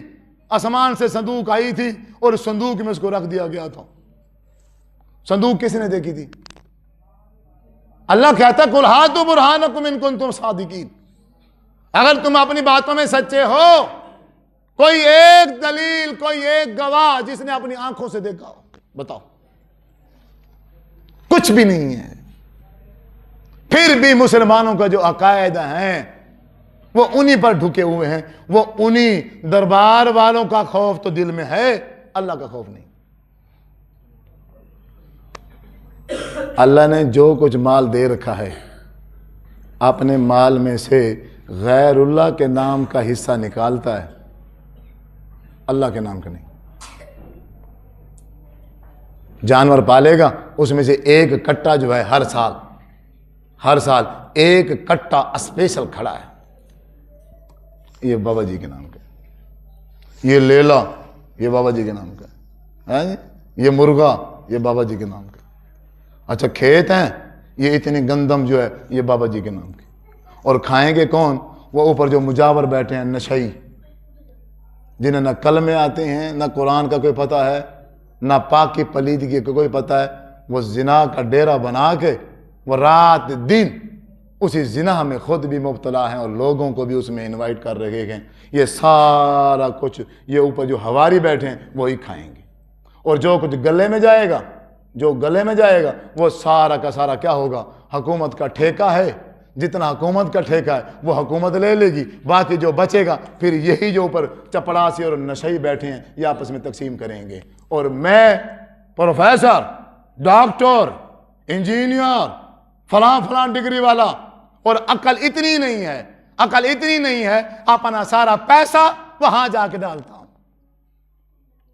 آسمان سے صندوق آئی تھی اور اس صندوق میں اس کو رکھ دیا گیا تھا۔ صندوق کس نے دیکھی تھی؟ اللہ کہتا ہے قُلْ ہَاتُوا بُرْہَانَکُمْ إِن كُنتُمْ صَادِقِینَ، اگر تم اپنی باتوں میں سچے ہو، کوئی ایک دلیل، کوئی ایک گواہ جس نے اپنی آنکھوں سے دیکھا ہو، بتاؤ۔ کچھ بھی نہیں ہے۔ پھر بھی مسلمانوں کا جو عقائد ہیں وہ انہی پر ڈھکے ہوئے ہیں، وہ انہی دربار والوں کا خوف تو دل میں ہے، اللہ کا خوف نہیں۔ اللہ نے جو کچھ مال دے رکھا ہے، اپنے مال میں سے غیر اللہ کے نام کا حصہ نکالتا ہے، اللہ کے نام کا نہیں۔ جانور پالے گا، اس میں سے ایک کٹا جو ہے ہر سال ایک کٹا اسپیشل کھڑا ہے، یہ بابا جی کے نام کا ہے۔ یہ لیلا، یہ بابا جی کے نام کا ہے۔ یہ مرغا، یہ بابا جی کے نام کا ہے۔ اچھا، کھیت ہیں، یہ اتنی گندم جو ہے، یہ بابا جی کے نام کی۔ اور کھائیں گے کون؟ وہ اوپر جو مجاور بیٹھے ہیں، نشئی، جنہیں نہ کلمے آتے ہیں، نہ قرآن کا کوئی پتہ ہے، نہ پاکی پلیدگی کا کوئی پتہ ہے، وہ زنا کا ڈیرا بنا کے وہ رات دن اسی زنا میں خود بھی مبتلا ہیں اور لوگوں کو بھی اس میں انوائٹ کر رہے ہیں۔ یہ سارا کچھ یہ اوپر جو ہواری بیٹھے ہیں وہی کھائیں گے، اور جو کچھ گلے میں جائے گا وہ سارا کا سارا کیا ہوگا؟ حکومت کا ٹھیکہ ہے، جتنا حکومت کا ٹھیکہ ہے وہ حکومت لے لے گی، باقی جو بچے گا پھر یہی جو اوپر چپڑاسی اور نشئی بیٹھے ہیں یہ آپس میں تقسیم کریں گے۔ اور میں پروفیسر، ڈاکٹر، انجینئر، فلاں ڈگری والا، اور عقل اتنی نہیں ہے اپنا سارا پیسہ وہاں جا کے ڈالتا ہوں۔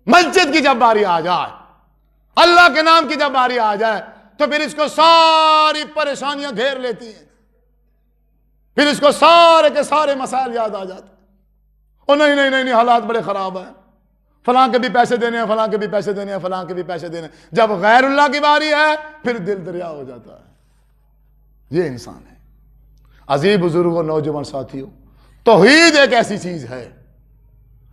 مسجد کی جب باری آ جائے، اللہ کے نام کی جب باری آ جائے، تو پھر اس کو ساری پریشانیاں گھیر لیتی ہیں، پھر اس کو سارے کے سارے مسائل یاد آ جاتے ہیں۔ اور نہیں حالات بڑے خراب ہیں، فلاں کے بھی پیسے دینے ہیں، فلاں کے بھی پیسے دینے ہیں، فلاں کے بھی پیسے دینے ہیں۔ جب غیر اللہ کی باری ہے پھر دل دریا ہو جاتا ہے۔ یہ انسان ہے۔ عزیز بزرگوں، نوجوان ساتھیوں، توحید ایک ایسی چیز ہے،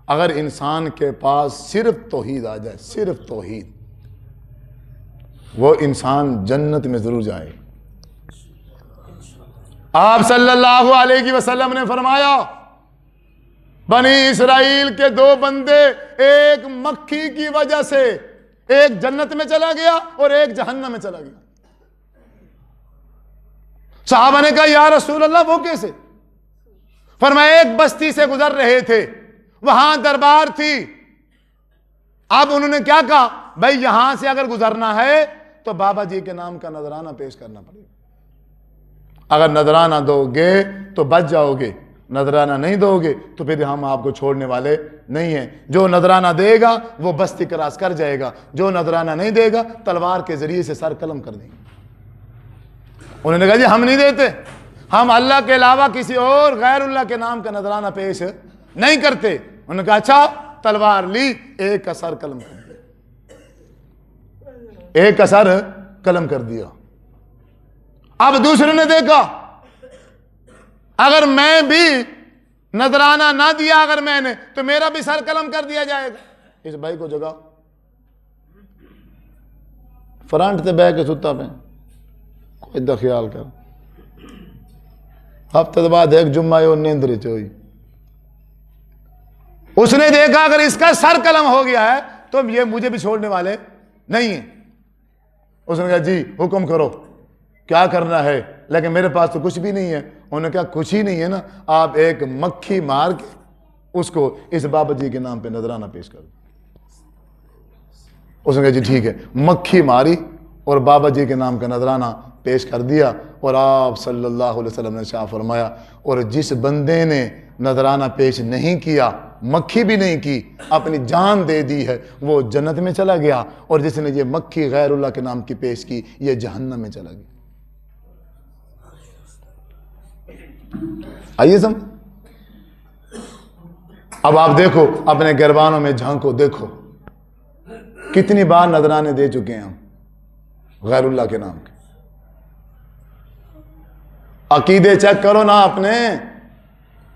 اگر انسان کے پاس صرف توحید آ جائے، صرف توحید، وہ انسان جنت میں ضرور جائے۔ آپ صلی اللہ علیہ وسلم نے فرمایا، بنی اسرائیل کے 2 بندے، ایک مکھی کی وجہ سے ایک جنت میں چلا گیا اور ایک جہنم میں چلا گیا۔ صحابہ نے کہا یا رسول اللہ وہ کیسے؟ فرمایا ایک بستی سے گزر رہے تھے، وہاں دربار تھی، اب انہوں نے کیا کہا، بھائی یہاں سے اگر گزرنا ہے تو بابا جی کے نام کا نذرانہ پیش کرنا پڑے گا، اگر نذرانہ دو گے تو بچ جاؤ گے، نذرانہ نہیں دو گے تو پھر ہم آپ کو چھوڑنے والے نہیں ہیں۔ جو نذرانہ دے گا وہ بستی کراس کر جائے گا، جو نذرانہ نہیں دے گا تلوار کے ذریعے سے سر قلم کر دیں گے۔ انہوں نے کہا جی ہم نہیں دیتے، ہم اللہ کے علاوہ کسی اور غیر اللہ کے نام کا نذرانہ پیش نہیں کرتے۔ انہوں نے کہا اچھا، تلوار لی، ایک کا سر قلم کر دیا، ایک کا سر قلم کر دیا۔ اب دوسرے نے دیکھا اگر میں بھی نذرانہ نہ دیا اگر میں نے تو میرا بھی سر قلم کر دیا جائے گا۔ اس بھائی کو جگہ فرنٹ تے بہ کے ستا پہ کوئی دا خیال کر، ہفتے بعد ایک جمعہ اور نیندری چوئی۔ اس نے دیکھا اگر اس کا سر قلم ہو گیا ہے تو یہ مجھے بھی چھوڑنے والے نہیں ہیں۔ اس نے کہا جی حکم کرو کیا کرنا ہے، لیکن میرے پاس تو کچھ بھی نہیں ہے۔ انہوں نے کہا کچھ ہی نہیں ہے نا، آپ ایک مکھی مار کے اس کو اس بابا جی کے نام پہ نذرانہ پیش کر دو۔ اس نے کہا جی ٹھیک ہے، مکھی ماری اور بابا جی کے نام کا نذرانہ پیش کر دیا، اور آپ صلی اللہ علیہ وسلم نے شاہ فرمایا، اور جس بندے نے نذرانہ پیش نہیں کیا، مکھی بھی نہیں کی، اپنی جان دے دی ہے، وہ جنت میں چلا گیا، اور جس نے یہ مکھی غیر اللہ کے نام کی پیش کی یہ جہنم میں چلا گیا۔ آئیے سمجھ۔ اب آپ دیکھو اپنے گربانوں میں جھانکو، دیکھو کتنی بار نذرانے دے چکے ہیں ہم غیر اللہ کے نام کے۔ عقیدے چیک کرو نا اپنے،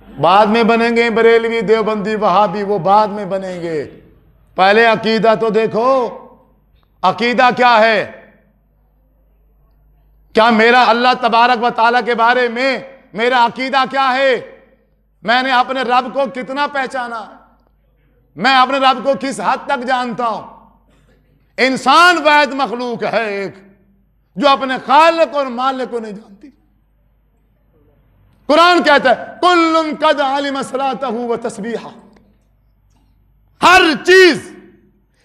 بعد میں بنیں گے بریلوی دیوبندی وہابی، وہ بعد میں بنیں گے، پہلے عقیدہ تو دیکھو، عقیدہ کیا ہے؟ کیا میرا اللہ تبارک و تعالیٰ کے بارے میں میرا عقیدہ کیا ہے؟ میں نے اپنے رب کو کتنا پہچانا ہے؟ میں اپنے رب کو کس حد تک جانتا ہوں؟ انسان واحد مخلوق ہے ایک جو اپنے خالق اور مالک کو نہیں جانتی۔ قرآن کہتا ہے کل قد علم صلاتہ و تسبیحہ، ہر چیز،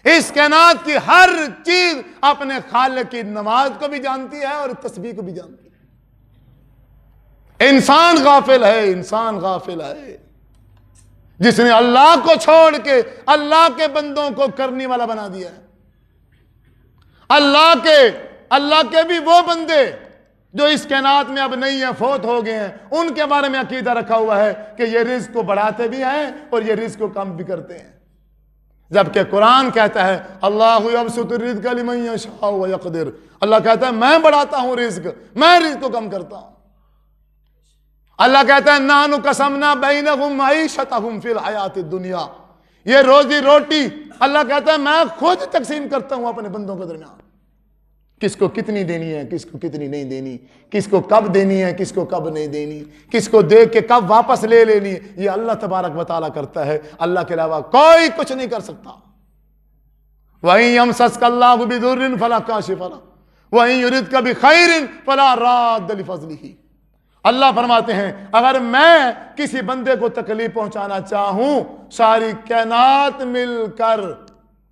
اس کائنات کی ہر چیز اپنے خالق کی نماز کو بھی جانتی ہے اور تسبیح کو بھی جانتی ہے۔ انسان غافل ہے، انسان غافل ہے جس نے اللہ کو چھوڑ کے اللہ کے بندوں کو کرنے والا بنا دیا ہے۔ اللہ کے بھی وہ بندے جو اس کائنات میں اب نہیں ہیں، فوت ہو گئے ہیں، ان کے بارے میں عقیدہ رکھا ہوا ہے کہ یہ رزق کو بڑھاتے بھی ہیں اور یہ رزق کو کم بھی کرتے ہیں، جبکہ قرآن کہتا ہے اللہ یبسط الرزق لمن یشاء ویقدر، اللہ کہتا ہے میں بڑھاتا ہوں رزق، میں رزق کو کم کرتا ہوں۔ اللہ کہتا ہے نحن قسمنا بینہم معیشتہم فی الحیات الدنیا، یہ روزی روٹی اللہ کہتا ہے میں خود تقسیم کرتا ہوں اپنے بندوں کے درمیان، کس کو کتنی دینی ہے، کس کو کتنی نہیں دینی، کس کو کب دینی ہے، کس کو کب نہیں دینی، کس کو دے کے کب واپس لے لینی، یہ اللہ تبارک و تعالیٰ کرتا ہے، اللہ کے علاوہ کوئی کچھ نہیں کر سکتا۔ وَإِن يَمْسَسْكَ اللَّهُ بِضُرٍّ فَلَا كَاشِفَ لَهُ وَإِن يُرِدْكَ بِخَيْرٍ فَلَا رَادَّ لِفَضْلِهِ۔ اللہ فرماتے ہیں اگر میں کسی بندے کو تکلیف پہنچانا چاہوں، ساری کائنات مل کر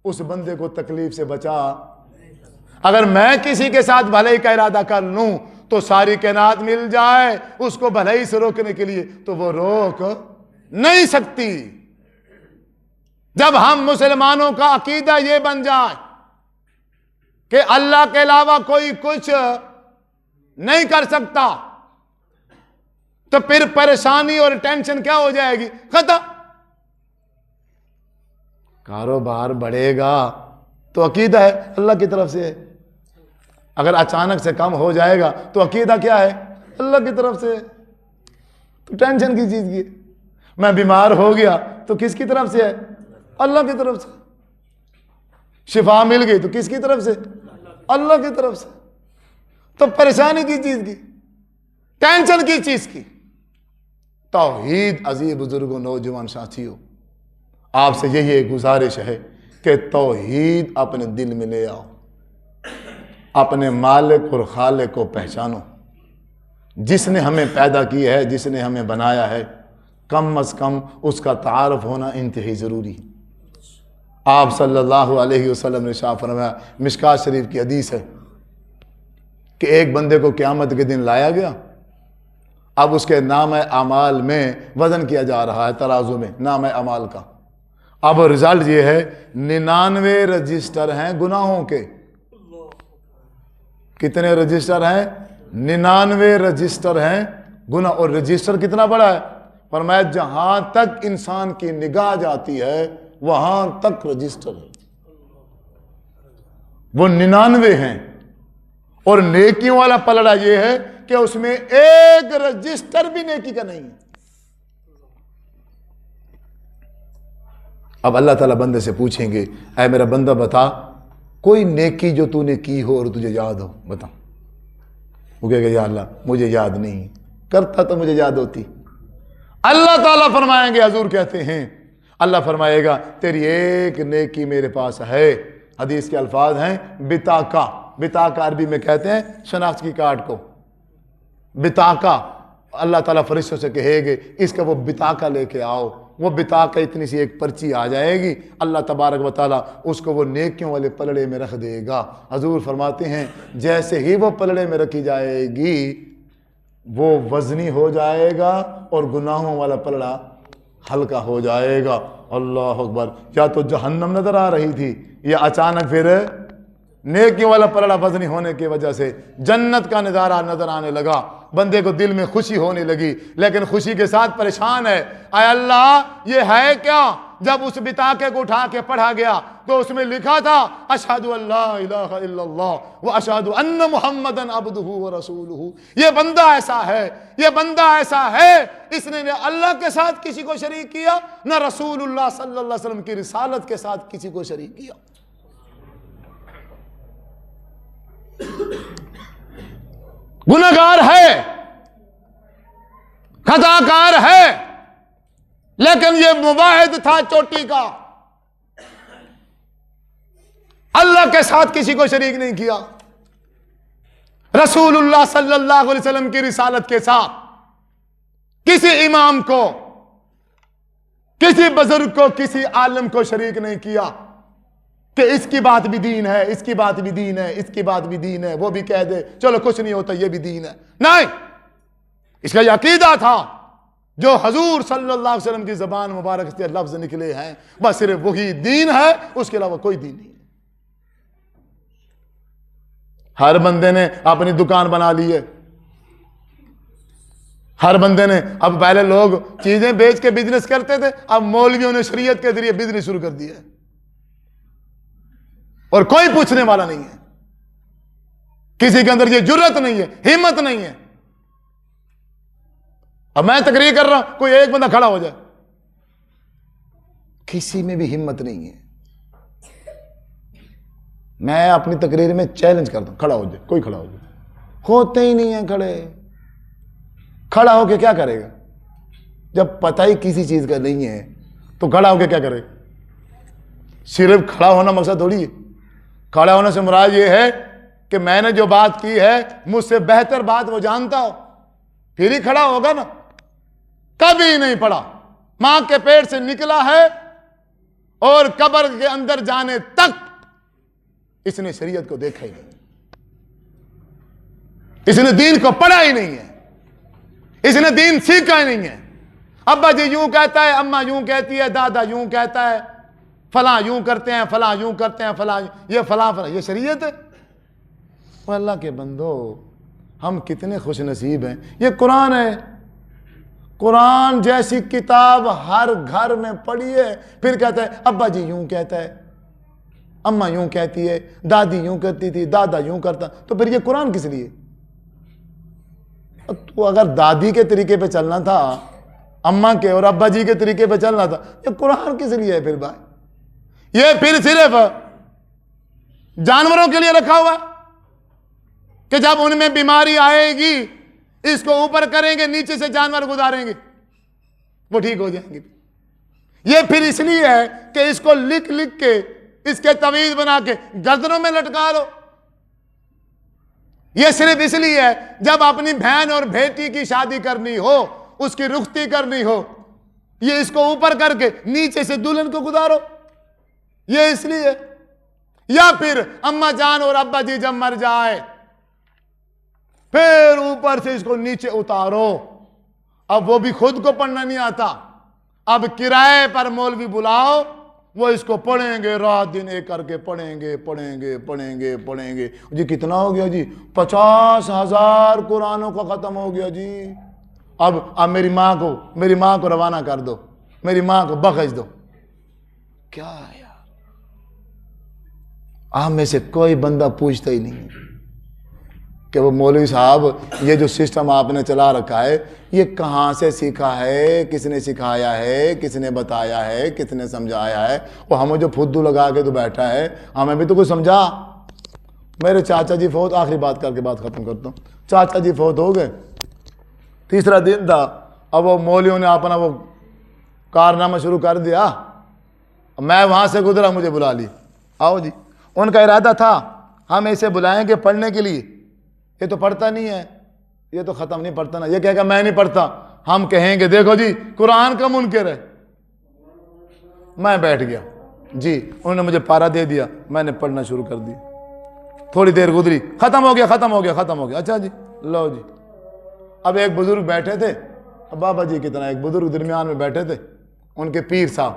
اس بندے کو تکلیف سے بچا، اگر میں کسی کے ساتھ بھلائی کا ارادہ کر لوں تو ساری کائنات مل جائے اس کو بھلائی سے روکنے کے لیے تو وہ روک نہیں سکتی۔ جب ہم مسلمانوں کا عقیدہ یہ بن جائے کہ اللہ کے علاوہ کوئی کچھ نہیں کر سکتا تو پھر پریشانی اور ٹینشن کیا ہو جائے گی؟ ختم۔ کاروبار بڑھے گا تو عقیدہ ہے اللہ کی طرف سے ہے، اگر اچانک سے کم ہو جائے گا تو عقیدہ کیا ہے؟ اللہ کی طرف سے ہے۔ تو ٹینشن کی چیز کی؟ میں بیمار ہو گیا تو کس کی طرف سے ہے؟ اللہ کی طرف سے۔ شفا مل گئی تو کس کی طرف سے؟ اللہ کی طرف سے۔ تو پریشانی کی چیز کی؟ ٹینشن کی چیز کی؟ توحید عزیز بزرگوں، نوجوان ساتھیوں، آپ سے یہی ایک گزارش ہے کہ توحید اپنے دل میں لے آؤ، اپنے مالک اور خالق کو پہچانو، جس نے ہمیں پیدا کی ہے، جس نے ہمیں بنایا ہے، کم از کم اس کا تعارف ہونا انتہائی ضروری۔ آپ صلی اللہ علیہ وسلم نے ارشاد فرمایا، مشکات شریف کی حدیث ہے کہ ایک بندے کو قیامت کے دن لایا گیا، اب اس کے نام اعمال میں وزن کیا جا رہا ہے، ترازو میں نام اعمال کا۔ اب رزلٹ یہ ہے 99 رجسٹر ہیں گناہوں کے۔ کتنے رجسٹر ہیں؟ 99 رجسٹر ہیں گناہ۔ اور رجسٹر کتنا بڑا ہے؟ فرمایا جہاں تک انسان کی نگاہ جاتی ہے وہاں تک رجسٹر ہے، وہ 99 ہیں۔ اور نیکیوں والا پلڑا یہ ہے کہ اس میں ایک رجسٹر بھی نیکی کا نہیں ہے۔ اب اللہ تعالیٰ بندے سے پوچھیں گے، اے میرا بندہ بتا کوئی نیکی جو تو نے کی ہو اور تجھے یاد ہو، بتا۔ وہ کہے گا یا اللہ مجھے یاد نہیں، کرتا تو مجھے یاد ہوتی۔ اللہ تعالیٰ فرمائیں گے، حضور کہتے ہیں اللہ فرمائے گا تیری ایک نیکی میرے پاس ہے۔ حدیث کے الفاظ ہیں بطاقہ، بطاقہ عربی میں کہتے ہیں شناخت کی کارڈ کو، بطاقہ۔ اللہ تعالیٰ فرشتوں سے کہے گے اس کا وہ بطاقہ لے کے آؤ۔ وہ بطاقہ اتنی سی ایک پرچی آ جائے گی، اللہ تبارک و تعالیٰ اس کو وہ نیکیوں والے پلڑے میں رکھ دے گا۔ حضور فرماتے ہیں جیسے ہی وہ پلڑے میں رکھی جائے گی وہ وزنی ہو جائے گا اور گناہوں والا پلڑا ہلکا ہو جائے گا۔ اللہ اکبر۔ یا تو جہنم نظر آ رہی تھی یا اچانک پھر نیکیوں والا پلڑا وزنی ہونے کی وجہ سے جنت کا نظارہ نظر آنے لگا، بندے کو دل میں خوشی ہونے لگی، لیکن خوشی کے ساتھ پریشان ہے، اے اللہ یہ ہے کیا؟ جب اس بطاقے کو اٹھا کے پڑھا گیا تو اس میں لکھا تھا اشہد ان لا الہ الا اللہ واشہد ان محمدا عبدہ ورسولہ۔ یہ بندہ ایسا ہے، یہ بندہ ایسا ہے، اس نے نہ اللہ کے ساتھ کسی کو شریک کیا نہ رسول اللہ صلی اللہ علیہ وسلم کی رسالت کے ساتھ کسی کو شریک کیا۔ گناہگار ہے، خطا کار ہے، لیکن یہ مواحد تھا چوٹی کا، اللہ کے ساتھ کسی کو شریک نہیں کیا، رسول اللہ صلی اللہ علیہ وسلم کی رسالت کے ساتھ کسی امام کو، کسی بزرگ کو، کسی عالم کو شریک نہیں کیا کہ اس کی بات بھی دین ہے، اس کی بات بھی دین ہے، اس کی بات بھی دین ہے، وہ بھی کہہ دے چلو کچھ نہیں ہوتا یہ بھی دین ہے۔ نہیں، اس کا یہ عقیدہ تھا جو حضور صلی اللہ علیہ وسلم کی زبان مبارک سے لفظ نکلے ہیں، بس صرف وہی دین ہے، اس کے علاوہ کوئی دین نہیں ہے۔ ہر بندے نے اپنی دکان بنا لی ہے، ہر بندے نے، اب پہلے لوگ چیزیں بیچ کے بزنس کرتے تھے، اب مولویوں نے شریعت کے ذریعے بزنس شروع کر دیا ہے اور کوئی پوچھنے والا نہیں ہے، کسی کے اندر یہ جرت نہیں ہے، ہمت نہیں ہے۔ اب میں تقریر کر رہا ہوں، کوئی ایک بندہ کھڑا ہو جائے، کسی میں بھی ہمت نہیں ہے۔ میں اپنی تقریر میں چیلنج کرتا ہوں، کھڑا ہو جائے، کوئی کھڑا ہو جائے، ہوتے ہی نہیں ہیں کھڑے۔ کھڑا ہو کے کیا کرے گا جب پتہ ہی کسی چیز کا نہیں ہے؟ تو کھڑا ہو کے کیا کرے؟ صرف کھڑا ہونا مقصد تھوڑی ہے۔ کھڑا ہونے سے مراد یہ ہے کہ میں نے جو بات کی ہے مجھ سے بہتر بات وہ جانتا ہو، پھر ہی کھڑا ہوگا نا۔ کبھی نہیں پڑا، ماں کے پیٹ سے نکلا ہے اور قبر کے اندر جانے تک اس نے شریعت کو دیکھا ہی نہیں، اس نے دین کو پڑھا ہی نہیں ہے، اس نے دین سیکھا ہی نہیں ہے۔ ابا جی یوں کہتا ہے، اماں یوں کہتی ہے، دادا یوں کہتا ہے، فلاں یوں کرتے ہیں، فلاں یوں کرتے ہیں، فلاں یہ فلاں فلاں، یہ شریعت ہے؟ وہ اللہ کے بندو، ہم کتنے خوش نصیب ہیں، یہ قرآن ہے۔ قرآن جیسی کتاب ہر گھر میں پڑھی ہے، پھر کہتا ہے ابا جی یوں کہتا ہے، اماں یوں کہتی ہے، دادی یوں کرتی تھی، دادا یوں کرتا، تو پھر یہ قرآن کس لیے؟ تو اگر دادی کے طریقے پہ چلنا تھا، اماں کے اور ابا جی کے طریقے پہ چلنا تھا، یہ قرآن کس لیے ہے پھر بھائی؟ یہ پھر صرف جانوروں کے لیے رکھا ہوا کہ جب ان میں بیماری آئے گی اس کو اوپر کریں گے، نیچے سے جانور گزاریں گے، وہ ٹھیک ہو جائیں گے۔ یہ پھر اس لیے ہے کہ اس کو لکھ لکھ کے اس کے تعویذ بنا کے گردنوں میں لٹکا لو۔ یہ صرف اس لیے ہے جب اپنی بہن اور بیٹی کی شادی کرنی ہو، اس کی رخصتی کرنی ہو، یہ اس کو اوپر کر کے نیچے سے دلہن کو گزارو، یہ اس لیے۔ یا پھر اماں جان اور ابا جی جب مر جائے پھر اوپر سے اس کو نیچے اتارو۔ اب وہ بھی خود کو پڑھنا نہیں آتا، اب کرائے پر مولوی بلاؤ، وہ اس کو پڑھیں گے، رات دن ایک کر کے پڑھیں گے۔ جی کتنا ہو گیا جی؟ 50,000 قرآنوں کا ختم ہو گیا جی۔ اب میری ماں کو روانہ کر دو، میری ماں کو بخش دو۔ کیا ہے یار؟ آپ میں سے کوئی بندہ پوچھتا ہی نہیں کہ وہ مولوی صاحب یہ جو سسٹم آپ نے چلا رکھا ہے یہ کہاں سے سیکھا ہے، کس نے سکھایا ہے، کس نے بتایا ہے، کس نے سمجھایا ہے؟ وہ ہمیں جو پھدو لگا کے تو بیٹھا ہے، ہمیں بھی تو کچھ سمجھا۔ میرے چاچا جی فوت، آخری بات کر کے بات ختم کرتا ہوں، چاچا جی فوت ہو گئے، تیسرا دن تھا، اب وہ مولویوں نے اپنا وہ کارنامہ شروع کر دیا، میں وہاں سے گزرا، مجھے بلا لی، آؤ جی۔ ان کا ارادہ تھا ہم اسے بلائیں گے پڑھنے کے لیے، یہ تو پڑھتا نہیں ہے، یہ تو ختم نہیں پڑھتا نا، یہ کہے گا میں نہیں پڑھتا، ہم کہیں گے دیکھو جی قرآن کا منکر ہے۔ میں بیٹھ گیا جی، انہوں نے مجھے پارا دے دیا، میں نے پڑھنا شروع کر دیا، تھوڑی دیر گزری، ختم ہو گیا، اچھا جی لو جی۔ اب ایک بزرگ بیٹھے تھے، بابا جی کی طرح ایک بزرگ درمیان میں بیٹھے تھے، ان کے پیر صاحب،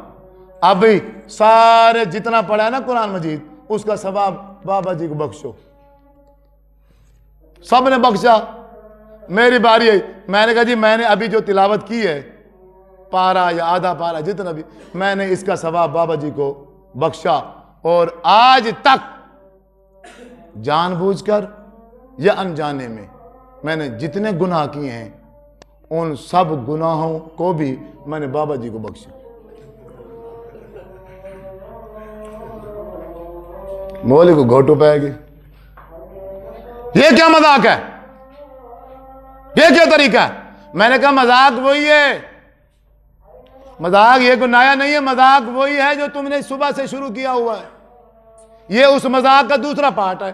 اب بھی سارے جتنا پڑھا ہے نا قرآن مجید اس کا ثواب بابا جی کو بخشو۔ سب نے بخشا، میری باری آئی، میں نے کہا جی میں نے ابھی جو تلاوت کی ہے پارا یا آدھا پارا جتنا بھی، میں نے اس کا ثواب بابا جی کو بخشا، اور آج تک جان بوجھ کر یا انجانے میں نے جتنے گناہ کیے ہیں ان سب گناہوں کو بھی میں نے بابا جی کو بخشا۔ مولوی کو گھوٹو پائے گی، یہ کیا مذاق ہے، یہ کیا طریقہ ہے؟ میں نے کہا مذاق وہی ہے، مذاق یہ کوئی نیا نہیں ہے، مذاق وہی ہے جو تم نے صبح سے شروع کیا ہوا ہے، یہ اس مذاق کا دوسرا پارٹ ہے۔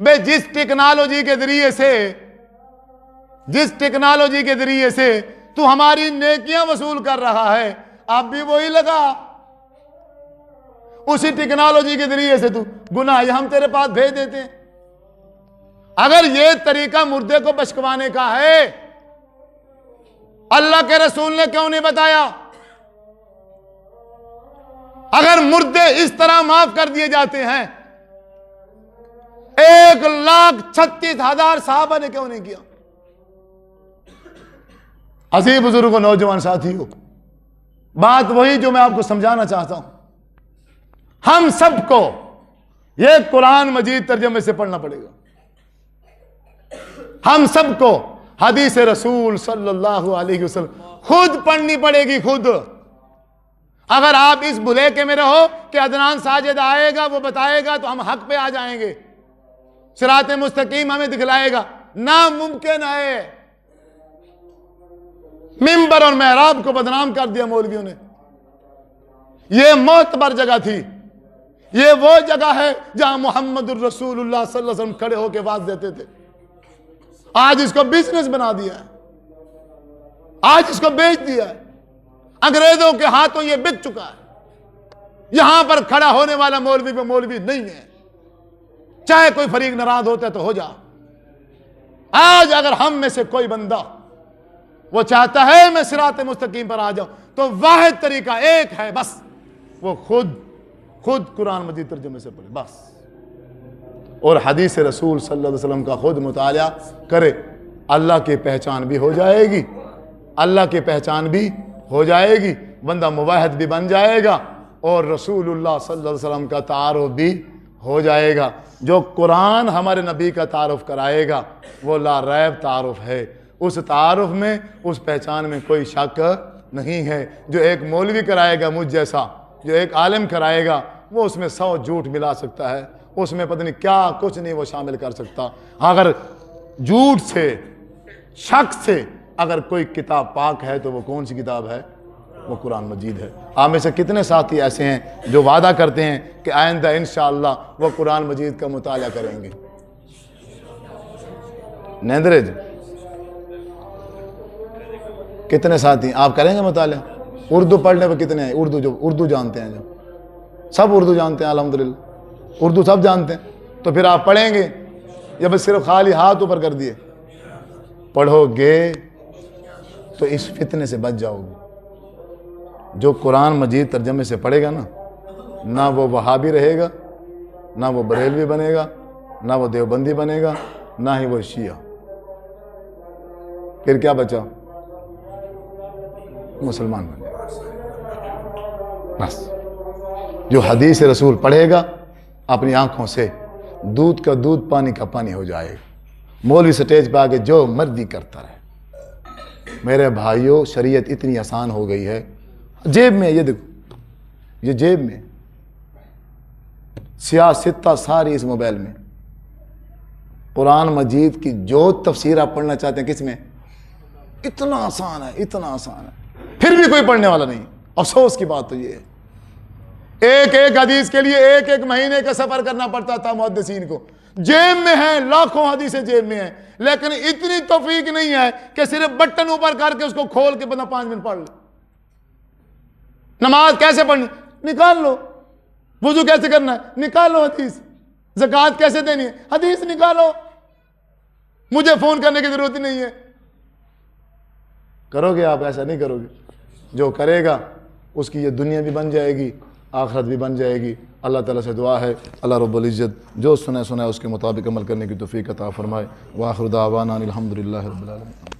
بے جس ٹیکنالوجی کے ذریعے سے تو ہماری نیکیاں وصول کر رہا ہے، اب بھی وہی لگا، اسی ٹیکنالوجی کے ذریعے سے تو گناہ ہم تیرے پاس بھیج دیتے ہیں۔ اگر یہ طریقہ مردے کو بشکوانے کا ہے، اللہ کے رسول نے کیوں نہیں بتایا؟ اگر مردے اس طرح معاف کر دیے جاتے ہیں، 1,36,000 صحابہ نے کیوں نہیں کیا؟ عزیز بزرگوں، نوجوان ساتھی ہو، بات وہی جو میں آپ کو سمجھانا چاہتا ہوں، ہم سب کو یہ قرآن مجید ترجمے سے پڑھنا پڑے گا، ہم سب کو حدیث رسول صلی اللہ علیہ وسلم خود پڑھنی پڑے گی، خود۔ اگر آپ اس بھلیکے میں رہو کہ عدنان ساجد آئے گا وہ بتائے گا تو ہم حق پہ آ جائیں گے، صراط مستقیم ہمیں دکھلائے گا، ناممکن ہے۔ ممبر اور محراب کو بدنام کر دیا مولویوں نے۔ یہ معتبر جگہ تھی، یہ وہ جگہ ہے جہاں محمد الرسول اللہ صلی اللہ علیہ وسلم کھڑے ہو کے واز دیتے تھے۔ آج اس کو بزنس بنا دیا ہے، آج اس کو بیچ دیا ہے، انگریزوں کے ہاتھوں یہ بک چکا ہے۔ یہاں پر کھڑا ہونے والا مولوی پہ مولوی نہیں ہے، چاہے کوئی فریق ناراض ہوتا ہے تو ہو جا۔ آج اگر ہم میں سے کوئی بندہ وہ چاہتا ہے میں صراط مستقیم پر آ جاؤں تو واحد طریقہ ایک ہے بس، وہ خود قرآن مجید ترجمے سے پڑھے بس، اور حدیث رسول صلی اللہ علیہ وسلم کا خود مطالعہ کرے، اللہ کی پہچان بھی ہو جائے گی اللہ کی پہچان بھی ہو جائے گی، بندہ موحد بھی بن جائے گا، اور رسول اللہ صلی اللہ علیہ وسلم کا تعارف بھی ہو جائے گا۔ جو قرآن ہمارے نبی کا تعارف کرائے گا وہ لا ریب تعارف ہے، اس تعارف میں، اس پہچان میں کوئی شک نہیں ہے۔ جو ایک مولوی کرائے گا مجھ جیسا، جو ایک عالم کرائے گا، وہ اس میں 100 جھوٹ ملا سکتا ہے، اس میں پتہ نہیں کیا کچھ نہیں وہ شامل کر سکتا۔ اگر جھوٹ سے، شک سے اگر کوئی کتاب پاک ہے تو وہ کون سی کتاب ہے؟ وہ قرآن مجید ہے۔ آپ میں سے کتنے ساتھی ایسے ہیں جو وعدہ کرتے ہیں کہ آئندہ انشاءاللہ وہ قرآن مجید کا مطالعہ کریں گے؟ نیندرج کتنے ساتھی ہیں؟ آپ کریں گے مطالعہ؟ اردو پڑھنے پہ کتنے ہیں؟ اردو جانتے ہیں، جو سب اردو جانتے ہیں الحمدللہ، اردو سب جانتے ہیں، تو پھر آپ پڑھیں گے یا بس صرف خالی ہاتھ اوپر کر دیے؟ پڑھو گے تو اس فتنے سے بچ جاؤ گے۔ جو قرآن مجید ترجمے سے پڑھے گا نا، نہ وہ وہابی رہے گا، نہ وہ بریلوی بنے گا، نہ وہ دیوبندی بنے گا، نہ ہی وہ شیعہ۔ پھر کیا بچا؟ مسلمان بنے گا۔ بس جو حدیث رسول پڑھے گا اپنی آنکھوں سے، دودھ کا دودھ پانی کا پانی ہو جائے گا۔ مولوی سٹیج پہ آگے جو مرضی کرتا رہے۔ میرے بھائیوں، شریعت اتنی آسان ہو گئی ہے، جیب میں، یہ دیکھو، یہ جیب میں سیاستہ ساری اس موبائل میں۔ قرآن مجید کی جو تفسیر آپ پڑھنا چاہتے ہیں، کس میں؟ اتنا آسان ہے، اتنا آسان ہے، پھر بھی کوئی پڑھنے والا نہیں۔ افسوس کی بات تو یہ ہے، ایک ایک حدیث کے لیے ایک ایک مہینے کا سفر کرنا پڑتا تھا محدثین کو۔ جیب میں ہیں، لاکھوں حدیثیں جیب میں ہیں، لیکن اتنی توفیق نہیں ہے کہ صرف بٹن اوپر کر کے اس کو کھول کے بندہ 5 منٹ پڑھ لے۔ نماز کیسے پڑھنی؟ نکال لو۔ وضو کیسے کرنا ہے؟ نکال لو حدیث۔ زکوٰۃ کیسے دینی ہے؟ حدیث نکالو۔ مجھے فون کرنے کی ضرورت ہی نہیں ہے۔ کرو گے آپ؟ ایسا نہیں کرو گے۔ جو کرے گا اس کی یہ دنیا بھی بن جائے گی، آخرت بھی بن جائے گی۔ اللہ تعالیٰ سے دعا ہے اللہ رب العزت جو سنا اس کے مطابق عمل کرنے کی توفیق عطا فرمائے۔ وآخر دعوانا الحمدللہ رب العالمین۔